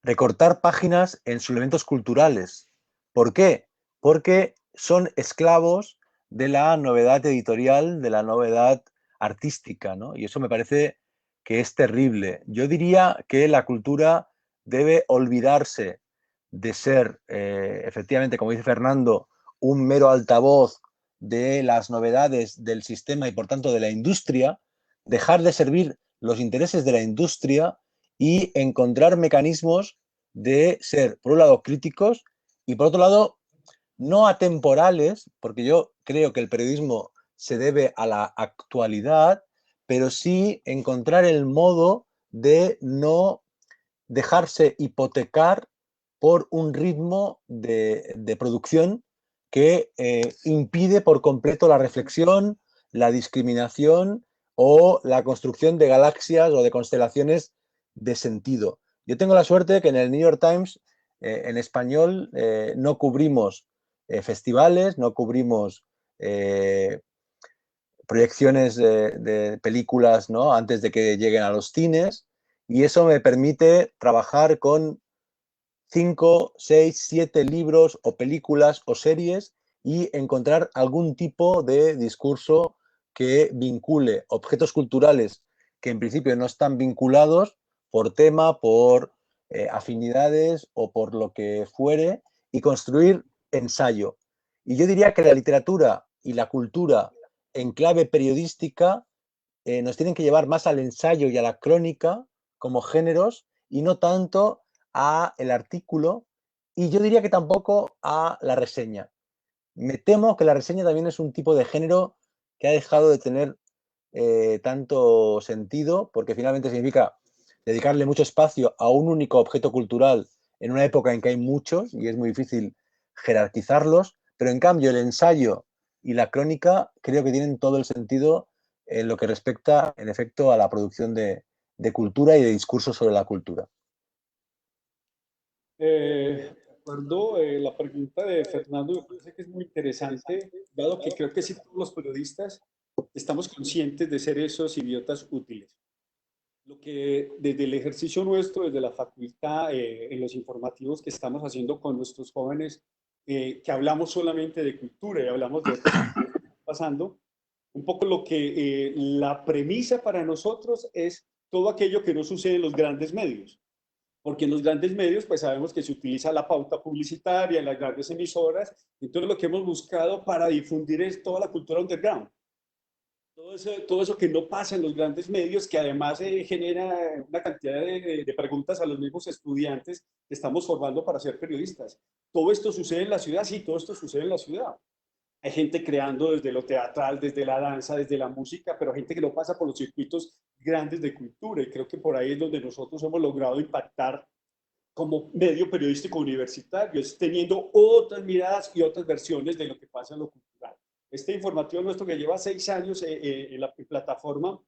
recortar páginas en suplementos culturales. ¿Por qué? Porque son esclavos de la novedad editorial, de la novedad artística, ¿no? Y eso me parece que es terrible. Yo diría que la cultura debe olvidarse de ser, efectivamente, como dice Fernando, un mero altavoz de las novedades del sistema y, por tanto, de la industria, dejar de servir los intereses de la industria y encontrar mecanismos de ser, por un lado, críticos y, por otro lado, no atemporales, porque yo creo que el periodismo se debe a la actualidad, pero sí encontrar el modo de no dejarse hipotecar por un ritmo de producción que impide por completo la reflexión, la discriminación o la construcción de galaxias o de constelaciones de sentido. Yo tengo la suerte de que en el New York Times, en español, no cubrimos festivales, no cubrimos proyecciones de películas, ¿no?, antes de que lleguen a los cines, y eso me permite trabajar con 5, 6, 7 libros o películas o series y encontrar algún tipo de discurso que vincule objetos culturales que en principio no están vinculados por tema, por afinidades o por lo que fuere, y construir ensayo. Y yo diría que la literatura y la cultura en clave periodística nos tienen que llevar más al ensayo y a la crónica como géneros y no tanto a el artículo, y yo diría que tampoco a la reseña. Me temo que la reseña también es un tipo de género que ha dejado de tener tanto sentido, porque finalmente significa dedicarle mucho espacio a un único objeto cultural en una época en que hay muchos y es muy difícil jerarquizarlos, pero en cambio el ensayo y la crónica creo que tienen todo el sentido en lo que respecta, en efecto, a la producción de cultura y de discursos sobre la cultura. Recuerdo la pregunta de Fernando, yo creo que es muy interesante, dado que creo que sí todos los periodistas estamos conscientes de ser esos idiotas útiles. Lo que desde el ejercicio nuestro, desde la facultad, en los informativos que estamos haciendo con nuestros jóvenes, que hablamos solamente de cultura y hablamos de otras cosas que están pasando, un poco lo que la premisa para nosotros es todo aquello que no sucede en los grandes medios. Porque en los grandes medios, pues sabemos que se utiliza la pauta publicitaria en las grandes emisoras. Entonces, lo que hemos buscado para difundir es toda la cultura underground. Todo eso que no pasa en los grandes medios, que además genera una cantidad de preguntas a los mismos estudiantes que estamos formando para ser periodistas. Todo esto sucede en la ciudad, sí, todo esto sucede en la ciudad. Hay gente creando desde lo teatral, desde la danza, desde la música, pero gente que no pasa por los circuitos grandes de cultura, y creo que por ahí es donde nosotros hemos logrado impactar como medio periodístico universitario, es teniendo otras miradas y otras versiones de lo que pasa en lo cultural. Este informativo nuestro que lleva 6 años en la plataforma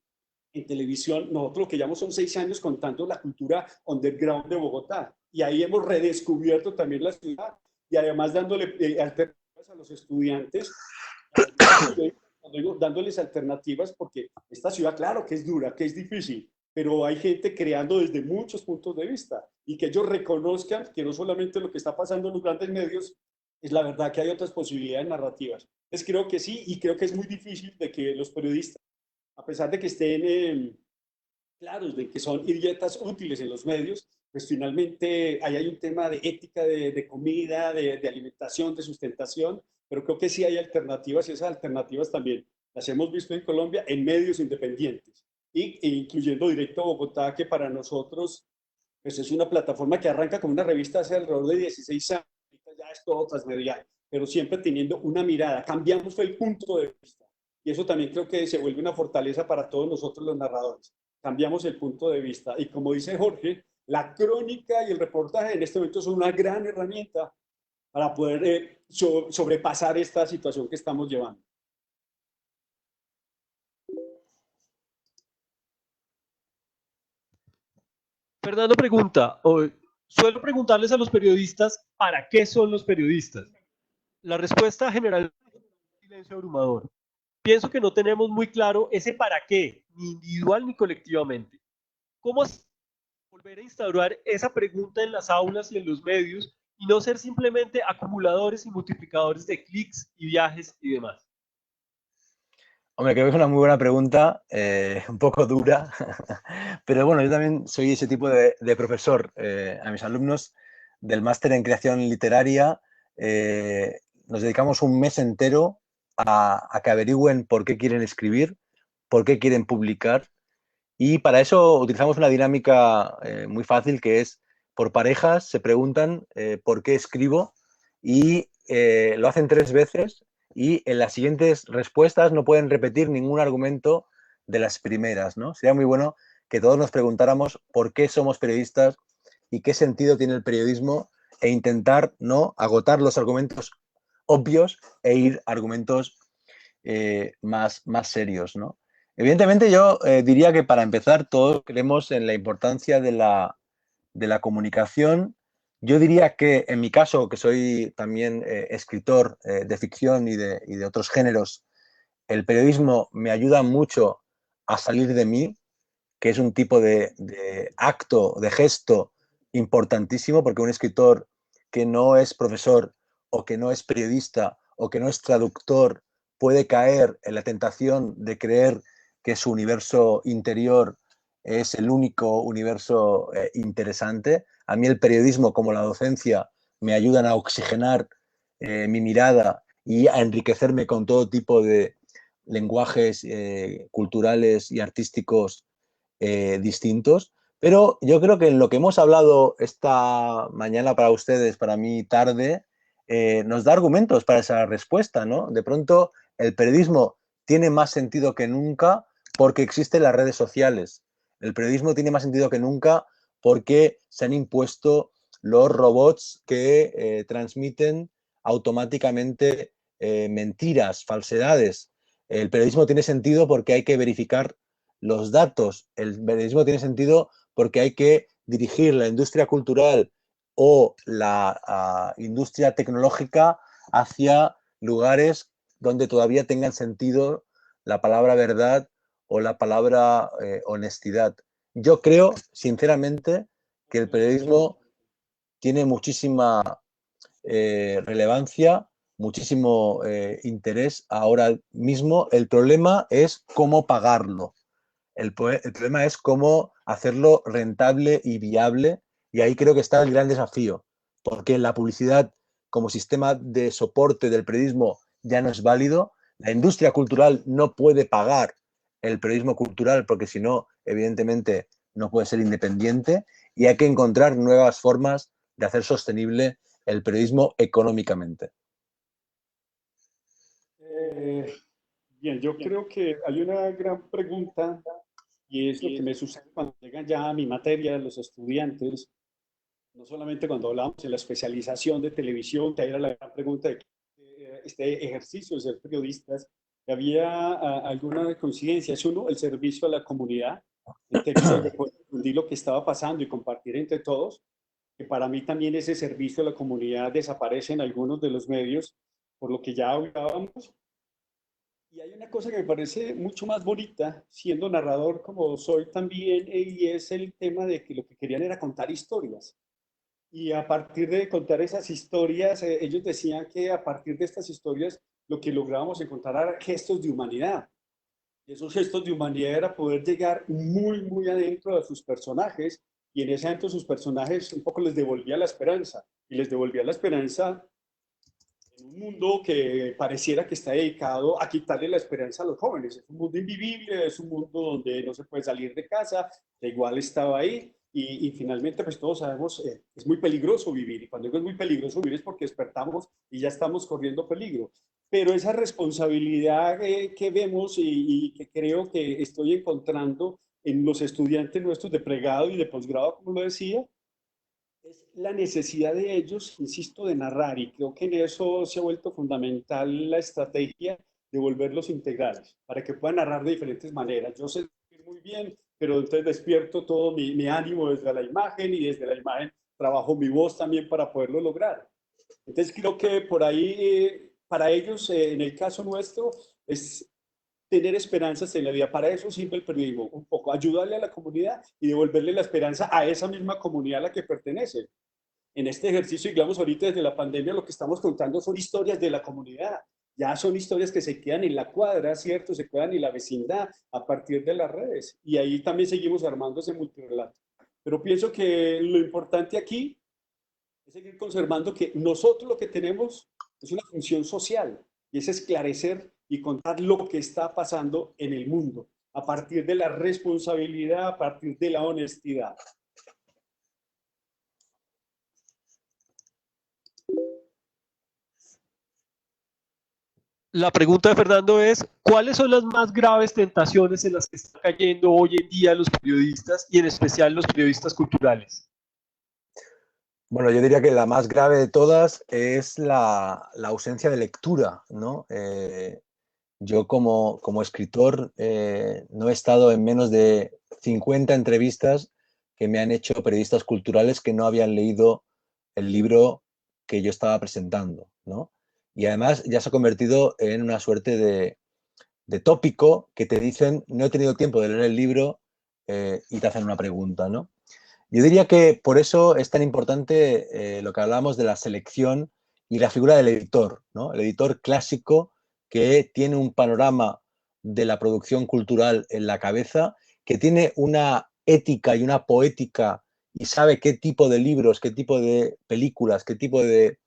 en televisión, nosotros lo que llevamos son 6 años contando la cultura underground de Bogotá, y ahí hemos redescubierto también la ciudad, y además dándole alternativas a los estudiantes, dándoles alternativas, porque esta ciudad, claro que es dura, que es difícil, pero hay gente creando desde muchos puntos de vista, y que ellos reconozcan que no solamente lo que está pasando en los grandes medios es la verdad, que hay otras posibilidades narrativas. Entonces creo que sí, y creo que es muy difícil de que los periodistas, a pesar de que estén claros de que son idiotas útiles en los medios, pues finalmente ahí hay un tema de ética de comida, de alimentación, de sustentación, pero creo que sí hay alternativas, y esas alternativas también las hemos visto en Colombia en medios independientes, e incluyendo Directo Bogotá, que para nosotros pues es una plataforma que arranca como una revista hace alrededor de 16 años, ya es todo transmedial, pero siempre teniendo una mirada, cambiamos el punto de vista, y eso también creo que se vuelve una fortaleza para todos nosotros los narradores. Cambiamos el punto de vista, y como dice Jorge, la crónica y el reportaje en este momento son una gran herramienta para poder sobrepasar esta situación que estamos llevando. Fernando pregunta, suelo preguntarles a los periodistas, ¿para qué son los periodistas? La respuesta general es un silencio abrumador. Pienso que no tenemos muy claro ese para qué, ni individual ni colectivamente. ¿Cómo volver a instaurar esa pregunta en las aulas y en los medios y no ser simplemente acumuladores y multiplicadores de clics y viajes y demás? Hombre, creo que es una muy buena pregunta, un poco dura, pero bueno, yo también soy ese tipo de profesor. A mis alumnos del máster en creación literaria, nos dedicamos un mes entero a que averigüen por qué quieren escribir, por qué quieren publicar. Y para eso utilizamos una dinámica muy fácil, que es por parejas, se preguntan por qué escribo, y lo hacen 3 veces, y en las siguientes respuestas no pueden repetir ningún argumento de las primeras, ¿no? Sería muy bueno que todos nos preguntáramos por qué somos periodistas y qué sentido tiene el periodismo, e intentar no agotar los argumentos obvios e ir a argumentos más serios, ¿no? Evidentemente yo diría que para empezar todos creemos en la importancia de la comunicación. Yo diría que en mi caso, que soy también escritor de ficción y de otros géneros, el periodismo me ayuda mucho a salir de mí, que es un tipo de acto, de gesto importantísimo, porque un escritor que no es profesor o que no es periodista o que no es traductor puede caer en la tentación de creer que su universo interior es el único universo interesante. A mí el periodismo, como la docencia, me ayudan a oxigenar mi mirada y a enriquecerme con todo tipo de lenguajes culturales y artísticos distintos. Pero yo creo que en lo que hemos hablado esta mañana para ustedes, para mí tarde, nos da argumentos para esa respuesta, ¿no? De pronto el periodismo tiene más sentido que nunca porque existen las redes sociales. El periodismo tiene más sentido que nunca porque se han impuesto los robots que transmiten automáticamente mentiras, falsedades. El periodismo tiene sentido porque hay que verificar los datos. El periodismo tiene sentido porque hay que dirigir la industria cultural o la industria tecnológica hacia lugares donde todavía tengan sentido la palabra verdad o la palabra honestidad. Yo creo, sinceramente, que el periodismo tiene muchísima relevancia, muchísimo interés ahora mismo. El problema es cómo pagarlo. El problema es cómo hacerlo rentable y viable, y ahí creo que está el gran desafío, porque la publicidad como sistema de soporte del periodismo ya no es válido. La industria cultural no puede pagar el periodismo cultural porque si no, evidentemente, no puede ser independiente, y hay que encontrar nuevas formas de hacer sostenible el periodismo económicamente. Bien, yo creo que hay una gran pregunta y es lo que me sucede cuando llegan ya a mi materia los estudiantes, no solamente cuando hablamos de la especialización de televisión, que ahí era la gran pregunta de este ejercicio de ser periodistas, que había alguna coincidencia. Es uno, el servicio a la comunidad, en términos de poder difundir lo que estaba pasando y compartir entre todos, que para mí también ese servicio a la comunidad desaparece en algunos de los medios, por lo que ya hablábamos. Y hay una cosa que me parece mucho más bonita, siendo narrador como soy también, y es el tema de que lo que querían era contar historias. Y a partir de contar esas historias, ellos decían que a partir de estas historias lo que lográbamos encontrar eran gestos de humanidad. Y esos gestos de humanidad era poder llegar muy, muy adentro de sus personajes, y en ese adentro sus personajes un poco les devolvía la esperanza. Y les devolvía la esperanza en un mundo que pareciera que está dedicado a quitarle la esperanza a los jóvenes. Es un mundo invivible, es un mundo donde no se puede salir de casa, que igual estaba ahí, y finalmente pues todos sabemos, es muy peligroso vivir, y cuando digo es muy peligroso vivir es porque despertamos y ya estamos corriendo peligro. Pero esa responsabilidad que vemos y que creo que estoy encontrando en los estudiantes nuestros de pregrado y de posgrado, como lo decía, es la necesidad de ellos, insisto, de narrar, y creo que en eso se ha vuelto fundamental la estrategia de volverlos integrales, para que puedan narrar de diferentes maneras. Yo sé muy bien, pero entonces despierto todo mi ánimo desde la imagen, y desde la imagen trabajo mi voz también para poderlo lograr. Entonces creo que por ahí, para ellos, en el caso nuestro, es tener esperanzas en la vida. Para eso sirve el periodismo, un poco ayudarle a la comunidad y devolverle la esperanza a esa misma comunidad a la que pertenece. En este ejercicio, digamos, ahorita desde la pandemia, lo que estamos contando son historias de la comunidad. Ya son historias que se quedan en la cuadra, ¿cierto? Se quedan en la vecindad a partir de las redes. Y ahí también seguimos armando ese multirrelato. Pero pienso que lo importante aquí es seguir conservando que nosotros lo que tenemos es una función social y es esclarecer y contar lo que está pasando en el mundo a partir de la responsabilidad, a partir de la honestidad. La pregunta de Fernando es, ¿cuáles son las más graves tentaciones en las que están cayendo hoy en día los periodistas y en especial los periodistas culturales? Bueno, yo diría que la más grave de todas es la ausencia de lectura, ¿no? Yo como escritor no he estado en menos de 50 entrevistas que me han hecho periodistas culturales que no habían leído el libro que yo estaba presentando, ¿no? Y además ya se ha convertido en una suerte de tópico que te dicen, no he tenido tiempo de leer el libro y te hacen una pregunta, ¿no? Yo diría que por eso es tan importante lo que hablábamos de la selección y la figura del editor, ¿no? El editor clásico que tiene un panorama de la producción cultural en la cabeza, que tiene una ética y una poética y sabe qué tipo de libros, qué tipo de películas, qué tipo de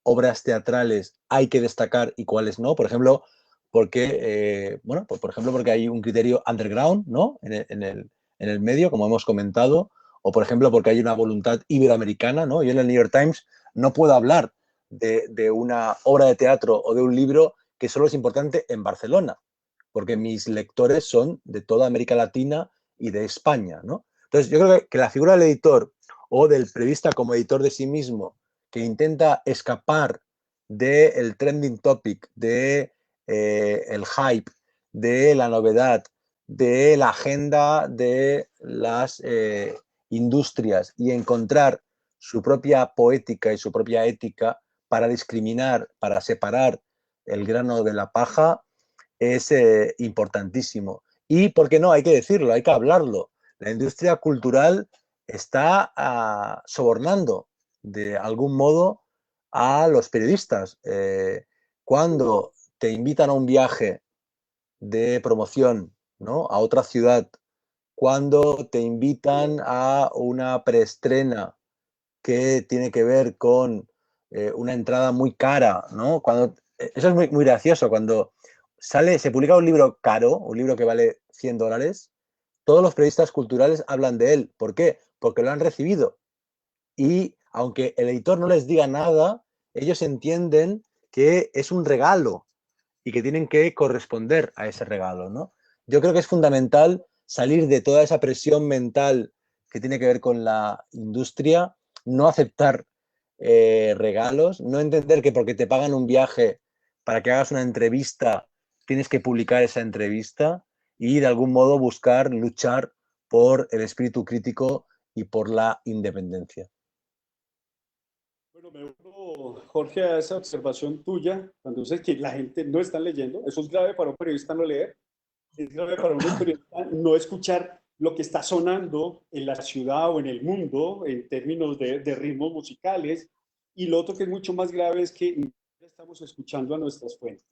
obras teatrales hay que destacar y cuáles no. Por ejemplo, porque, bueno, pues por ejemplo, porque hay un criterio underground, ¿no? En el medio, como hemos comentado, o por ejemplo, porque hay una voluntad iberoamericana, ¿no? Yo en el New York Times no puedo hablar de una obra de teatro o de un libro que solo es importante en Barcelona, porque mis lectores son de toda América Latina y de España, ¿no? Entonces, yo creo que la figura del editor o del periodista como editor de sí mismo, que intenta escapar del trending topic, de el hype, de la novedad, de la agenda de las industrias y encontrar su propia poética y su propia ética para discriminar, para separar el grano de la paja, es importantísimo. Y, ¿por qué no? Hay que decirlo, hay que hablarlo. La industria cultural está sobornando de algún modo a los periodistas. Cuando te invitan a un viaje de promoción, ¿no? A otra ciudad, cuando te invitan a una preestrena que tiene que ver con una entrada muy cara, ¿no? Cuando, eso es muy, muy gracioso, cuando se publica un libro caro, un libro que vale $100, todos los periodistas culturales hablan de él. ¿Por qué? Porque lo han recibido. Y aunque el editor no les diga nada, ellos entienden que es un regalo y que tienen que corresponder a ese regalo, ¿no? Yo creo que es fundamental salir de toda esa presión mental que tiene que ver con la industria, no aceptar regalos, no entender que porque te pagan un viaje para que hagas una entrevista, tienes que publicar esa entrevista y de algún modo buscar, luchar por el espíritu crítico y por la independencia. Bueno, me uno, Jorge, a esa observación tuya, cuando dices que la gente no está leyendo. Eso es grave para un periodista no leer, es grave para un periodista no escuchar lo que está sonando en la ciudad o en el mundo en términos de ritmos musicales. Y lo otro que es mucho más grave es que no estamos escuchando a nuestras fuentes.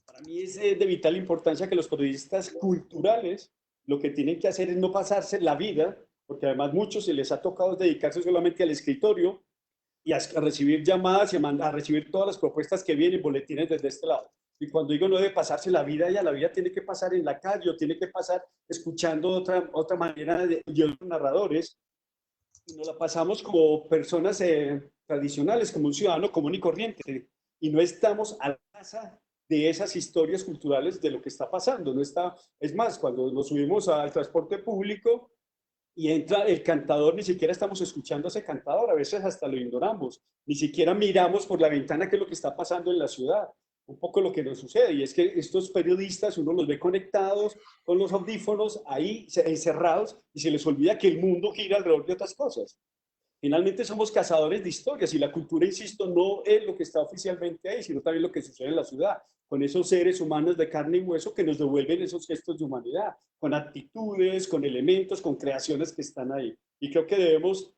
Para mí es de vital importancia que los periodistas culturales lo que tienen que hacer es no pasarse la vida, porque además muchos se les ha tocado dedicarse solamente al escritorio y a recibir llamadas y a recibir todas las propuestas que vienen, boletines desde este lado. Y cuando digo no debe pasarse la vida, ya la vida tiene que pasar en la calle o tiene que pasar escuchando otra manera de otros narradores. Y nos la pasamos como personas tradicionales, como un ciudadano común y corriente. Y no estamos a la casa de esas historias culturales de lo que está pasando. No está, es más, cuando nos subimos al transporte público, y entra el cantador, ni siquiera estamos escuchando a ese cantador, a veces hasta lo ignoramos, ni siquiera miramos por la ventana qué es lo que está pasando en la ciudad, un poco lo que nos sucede, y es que estos periodistas uno los ve conectados con los audífonos ahí encerrados y se les olvida que el mundo gira alrededor de otras cosas. Finalmente somos cazadores de historias y la cultura, insisto, no es lo que está oficialmente ahí, sino también lo que sucede en la ciudad, con esos seres humanos de carne y hueso que nos devuelven esos gestos de humanidad, con actitudes, con elementos, con creaciones que están ahí. Y creo que debemos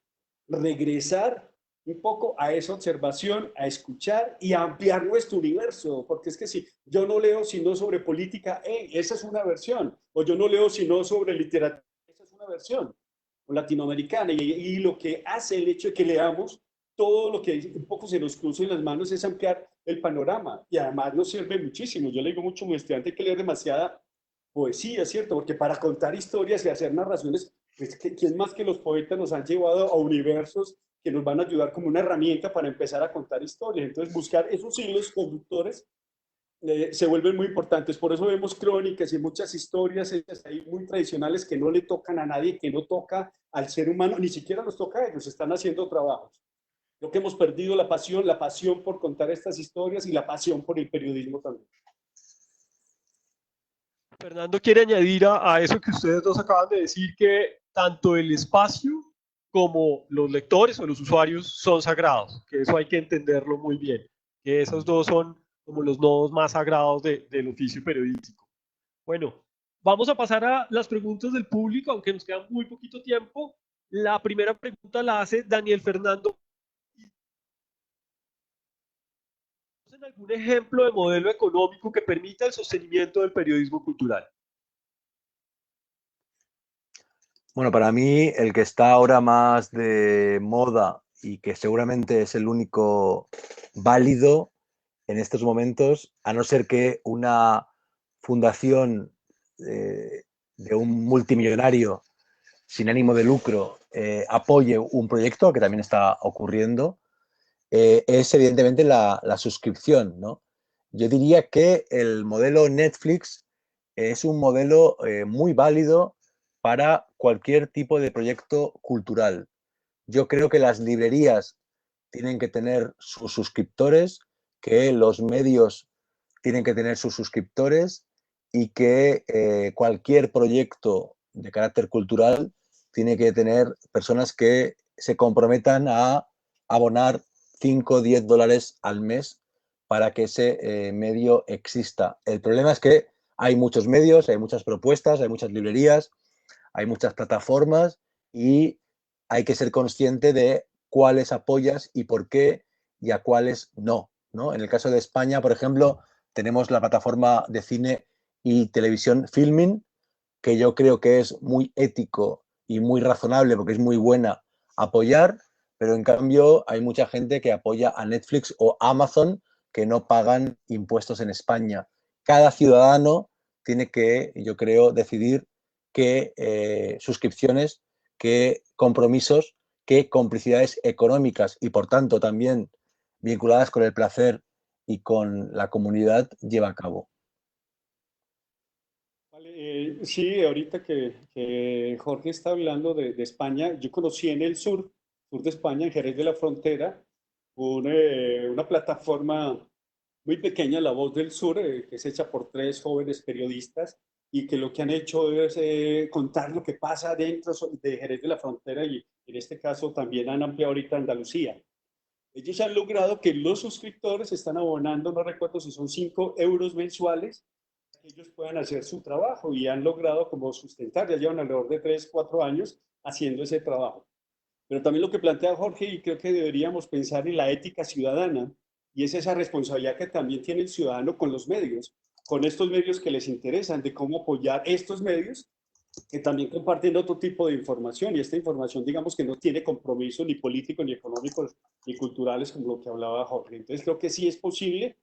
regresar un poco a esa observación, a escuchar y a ampliar nuestro universo, porque es que si yo no leo sino sobre política, esa es una versión, o yo no leo sino sobre literatura, esa es una versión latinoamericana y lo que hace el hecho de que leamos todo lo que un poco se nos cruza en las manos es ampliar el panorama y además nos sirve muchísimo. Yo le digo mucho a mi estudiante que leer demasiada poesía, ¿cierto? Porque para contar historias y hacer narraciones, pues, ¿quién más que los poetas nos han llevado a universos que nos van a ayudar como una herramienta para empezar a contar historias? Entonces, buscar esos hilos conductores se vuelven muy importantes. Por eso vemos crónicas y muchas historias ahí muy tradicionales que no le tocan a nadie, que no toca al ser humano, ni siquiera los toca a ellos, están haciendo trabajos. Creo que hemos perdido la pasión por contar estas historias y la pasión por el periodismo también. Fernando quiere añadir a eso que ustedes dos acaban de decir, que tanto el espacio como los lectores o los usuarios son sagrados, que eso hay que entenderlo muy bien, que esos dos son como los nodos más sagrados del oficio periodístico. Bueno, vamos a pasar a las preguntas del público, aunque nos queda muy poquito tiempo. La primera pregunta la hace Daniel Fernando. ¿Conocen algún ejemplo de modelo económico que permita el sostenimiento del periodismo cultural? Bueno, para mí el que está ahora más de moda y que seguramente es el único válido en estos momentos, a no ser que una fundación de un multimillonario sin ánimo de lucro apoye un proyecto, que también está ocurriendo, es evidentemente la suscripción, ¿no? Yo diría que el modelo Netflix es un modelo muy válido para cualquier tipo de proyecto cultural. Yo creo que las librerías tienen que tener sus suscriptores, que los medios tienen que tener sus suscriptores y que cualquier proyecto de carácter cultural tiene que tener personas que se comprometan a abonar 5 o 10 dólares al mes para que ese medio exista. El problema es que hay muchos medios, hay muchas propuestas, hay muchas librerías, hay muchas plataformas y hay que ser consciente de cuáles apoyas y por qué y a cuáles no, ¿no? En el caso de España, por ejemplo, tenemos la plataforma de cine y televisión Filmin, que yo creo que es muy ético y muy razonable porque es muy buena apoyar, pero en cambio hay mucha gente que apoya a Netflix o Amazon que no pagan impuestos en España. Cada ciudadano tiene que, yo creo, decidir qué suscripciones, qué compromisos, qué complicidades económicas y, por tanto, también vinculadas con el placer y con la comunidad lleva a cabo. Vale, sí, ahorita que Jorge está hablando de España, yo conocí en el sur de España, en Jerez de la Frontera, una plataforma muy pequeña, La Voz del Sur, que es hecha por 3 jóvenes periodistas y que lo que han hecho es contar lo que pasa dentro de Jerez de la Frontera y en este caso también han ampliado ahorita Andalucía. Ellos han logrado que los suscriptores están abonando, no recuerdo si son 5 euros mensuales, que ellos puedan hacer su trabajo y han logrado como sustentar, ya llevan alrededor de 3, 4 años haciendo ese trabajo. Pero también lo que plantea Jorge, y creo que deberíamos pensar en la ética ciudadana, y es esa responsabilidad que también tiene el ciudadano con los medios, con estos medios que les interesan, de cómo apoyar estos medios que también comparten otro tipo de información, y esta información, digamos, que no tiene compromiso ni político, ni económicos, ni culturales, como lo que hablaba Jorge. Entonces, creo que sí es posible,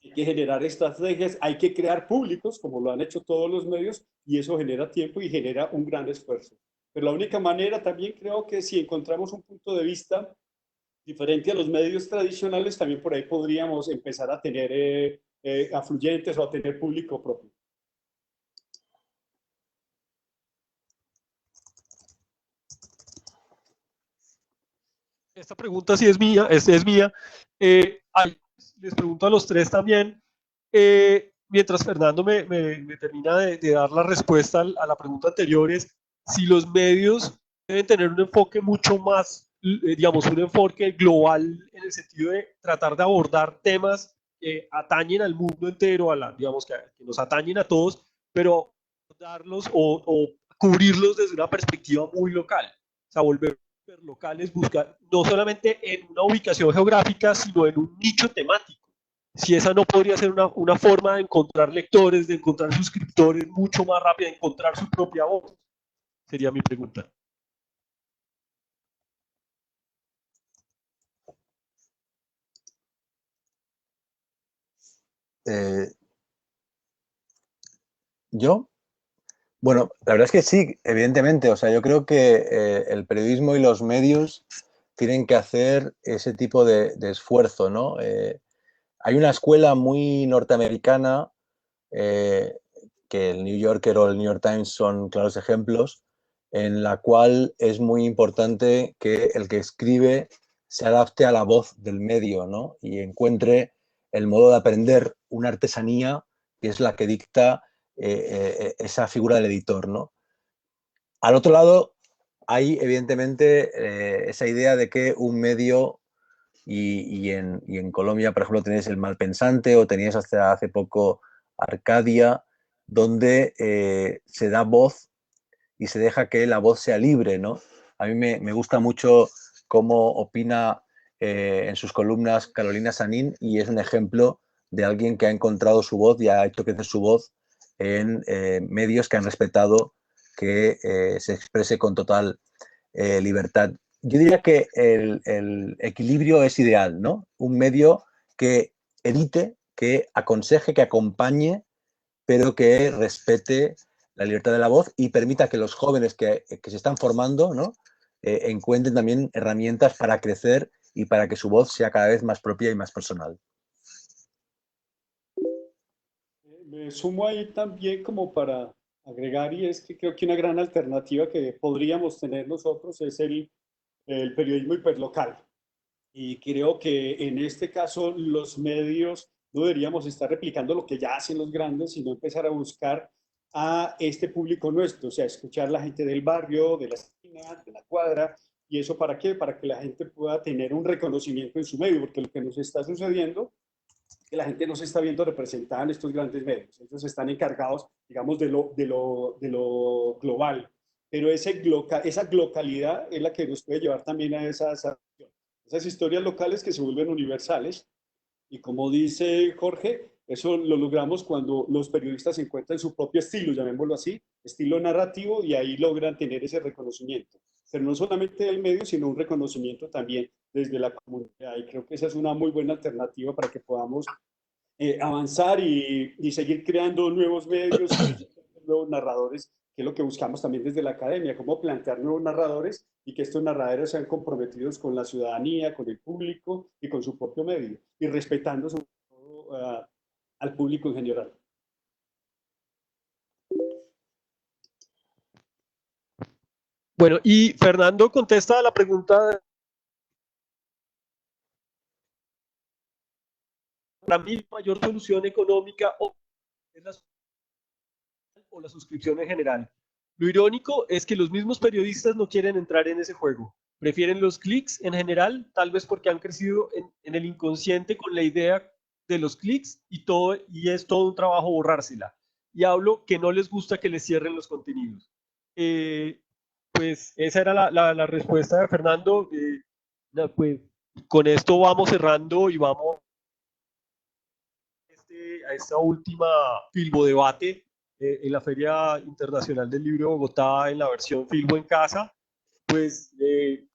hay que generar estrategias, hay que crear públicos, como lo han hecho todos los medios, y eso genera tiempo y genera un gran esfuerzo. Pero la única manera también creo que si encontramos un punto de vista diferente a los medios tradicionales, también por ahí podríamos empezar a tener afluyentes o a tener público propio. Esta pregunta sí es mía, es mía. Les pregunto a los tres también, mientras Fernando me termina de dar la respuesta a la pregunta anterior, es si los medios deben tener un enfoque mucho más, digamos, un enfoque global en el sentido de tratar de abordar temas que atañen al mundo entero, digamos, que nos atañen a todos, pero abordarlos o cubrirlos desde una perspectiva muy local. O sea, volver locales, buscar no solamente en una ubicación geográfica, sino en un nicho temático. Si esa no podría ser una forma de encontrar lectores, de encontrar suscriptores mucho más rápida, de encontrar su propia voz, sería mi pregunta. Eh, ¿Yo? Bueno, la verdad es que sí, evidentemente. O sea, yo creo que el periodismo y los medios tienen que hacer ese tipo de esfuerzo, ¿no? Hay una escuela muy norteamericana, eh, que el New Yorker o el New York Times son claros ejemplos, en la cual es muy importante que el que escribe se adapte a la voz del medio, ¿no? Y encuentre el modo de aprender una artesanía que es la que dicta esa figura del editor, ¿no? Al otro lado, hay evidentemente esa idea de que un medio, y en Colombia, por ejemplo, tenéis el Malpensante o teníais hasta hace poco Arcadia, donde se da voz y se deja que la voz sea libre, ¿no? A mí me gusta mucho cómo opina en sus columnas Carolina Sanín, y es un ejemplo de alguien que ha encontrado su voz y ha hecho crecer su voz en medios que han respetado que se exprese con total libertad. Yo diría que el equilibrio es ideal, ¿no? Un medio que edite, que aconseje, que acompañe, pero que respete la libertad de la voz y permita que los jóvenes que se están formando, ¿no? Encuentren también herramientas para crecer y para que su voz sea cada vez más propia y más personal. Me sumo ahí también como para agregar, y es que creo que una gran alternativa que podríamos tener nosotros es el periodismo hiperlocal. Y creo que en este caso los medios no deberíamos estar replicando lo que ya hacen los grandes, sino empezar a buscar a este público nuestro, o sea, escuchar a la gente del barrio, de la esquina, de la cuadra. ¿Y eso para qué? Para que la gente pueda tener un reconocimiento en su medio, porque lo que nos está sucediendo es que la gente no se está viendo representada en estos grandes medios. Ellos están encargados, digamos, de lo global. Pero esa localidad es la que nos puede llevar también a esas historias locales que se vuelven universales. Y como dice Jorge, eso lo logramos cuando los periodistas encuentran su propio estilo, llamémoslo así, estilo narrativo, y ahí logran tener ese reconocimiento. Pero no solamente del medio, sino un reconocimiento también desde la comunidad. Y creo que esa es una muy buena alternativa para que podamos avanzar y seguir creando nuevos medios, nuevos narradores, que es lo que buscamos también desde la academia, cómo plantear nuevos narradores y que estos narradores sean comprometidos con la ciudadanía, con el público y con su propio medio, y respetando sobre todo al público en general. Bueno, y Fernando contesta a la pregunta. Para mí, la mayor solución económica es la suscripción en general. Lo irónico es que los mismos periodistas no quieren entrar en ese juego. Prefieren los clics en general, tal vez porque han crecido en el inconsciente con la idea de los clics y es todo un trabajo borrársela. Y hablo que no les gusta que les cierren los contenidos. Pues esa era la respuesta de Fernando. Pues con esto vamos cerrando y vamos a esta última Filbo debate en la Feria Internacional del Libro de Bogotá en la versión Filbo en Casa. Pues de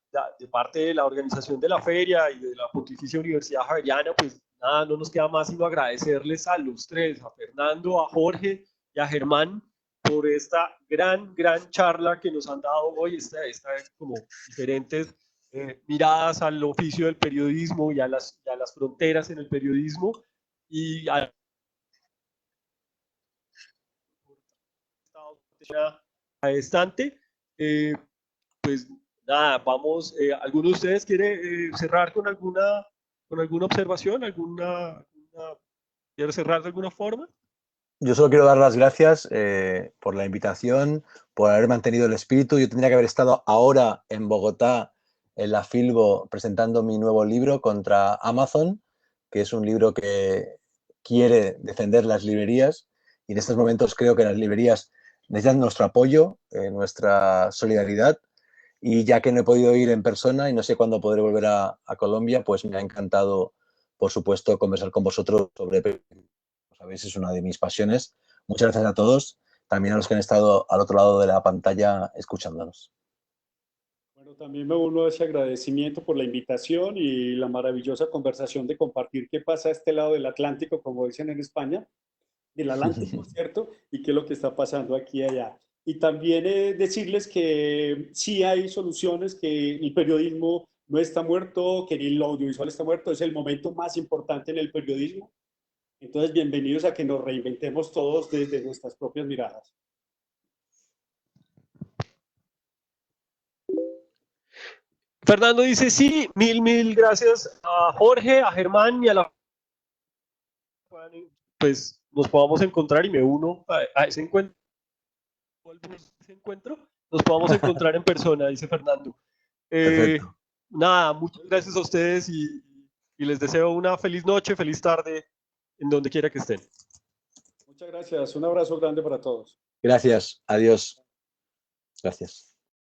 parte de la organización de la feria y de la Pontificia Universidad Javeriana, pues nada, no nos queda más sino agradecerles a los tres, a Fernando, a Jorge y a Germán, por esta gran charla que nos han dado hoy, esta como diferentes miradas al oficio del periodismo y a las fronteras en el periodismo, y a estante. Pues nada, vamos, ¿alguno de ustedes quiere cerrar con alguna observación? ¿Quiere cerrar de alguna forma? Yo solo quiero dar las gracias por la invitación, por haber mantenido el espíritu. Yo tendría que haber estado ahora en Bogotá, en la Filbo, presentando mi nuevo libro contra Amazon, que es un libro que quiere defender las librerías, y en estos momentos creo que las librerías necesitan nuestro apoyo, nuestra solidaridad, y ya que no he podido ir en persona y no sé cuándo podré volver a Colombia, pues me ha encantado, por supuesto, conversar con vosotros sobre periodismo. Sabéis, es una de mis pasiones. Muchas gracias a todos, también a los que han estado al otro lado de la pantalla escuchándonos. Bueno, también me uno a ese agradecimiento por la invitación y la maravillosa conversación de compartir qué pasa a este lado del Atlántico, como dicen en España, del Atlántico, ¿cierto? Y qué es lo que está pasando aquí y allá. Y también decirles que sí hay soluciones, que el periodismo no está muerto, que ni el audiovisual está muerto, es el momento más importante en el periodismo. Entonces, bienvenidos a que nos reinventemos todos desde nuestras propias miradas. Fernando dice, sí, mil gracias a Jorge, a Germán y a la... Pues nos podamos encontrar y me uno a ese encuentro. Nos podamos encontrar en persona, dice Fernando. Perfecto. Nada, muchas gracias a ustedes y les deseo una feliz noche, feliz tarde, en donde quiera que estén. Muchas gracias. Un abrazo grande para todos. Gracias. Adiós. Gracias.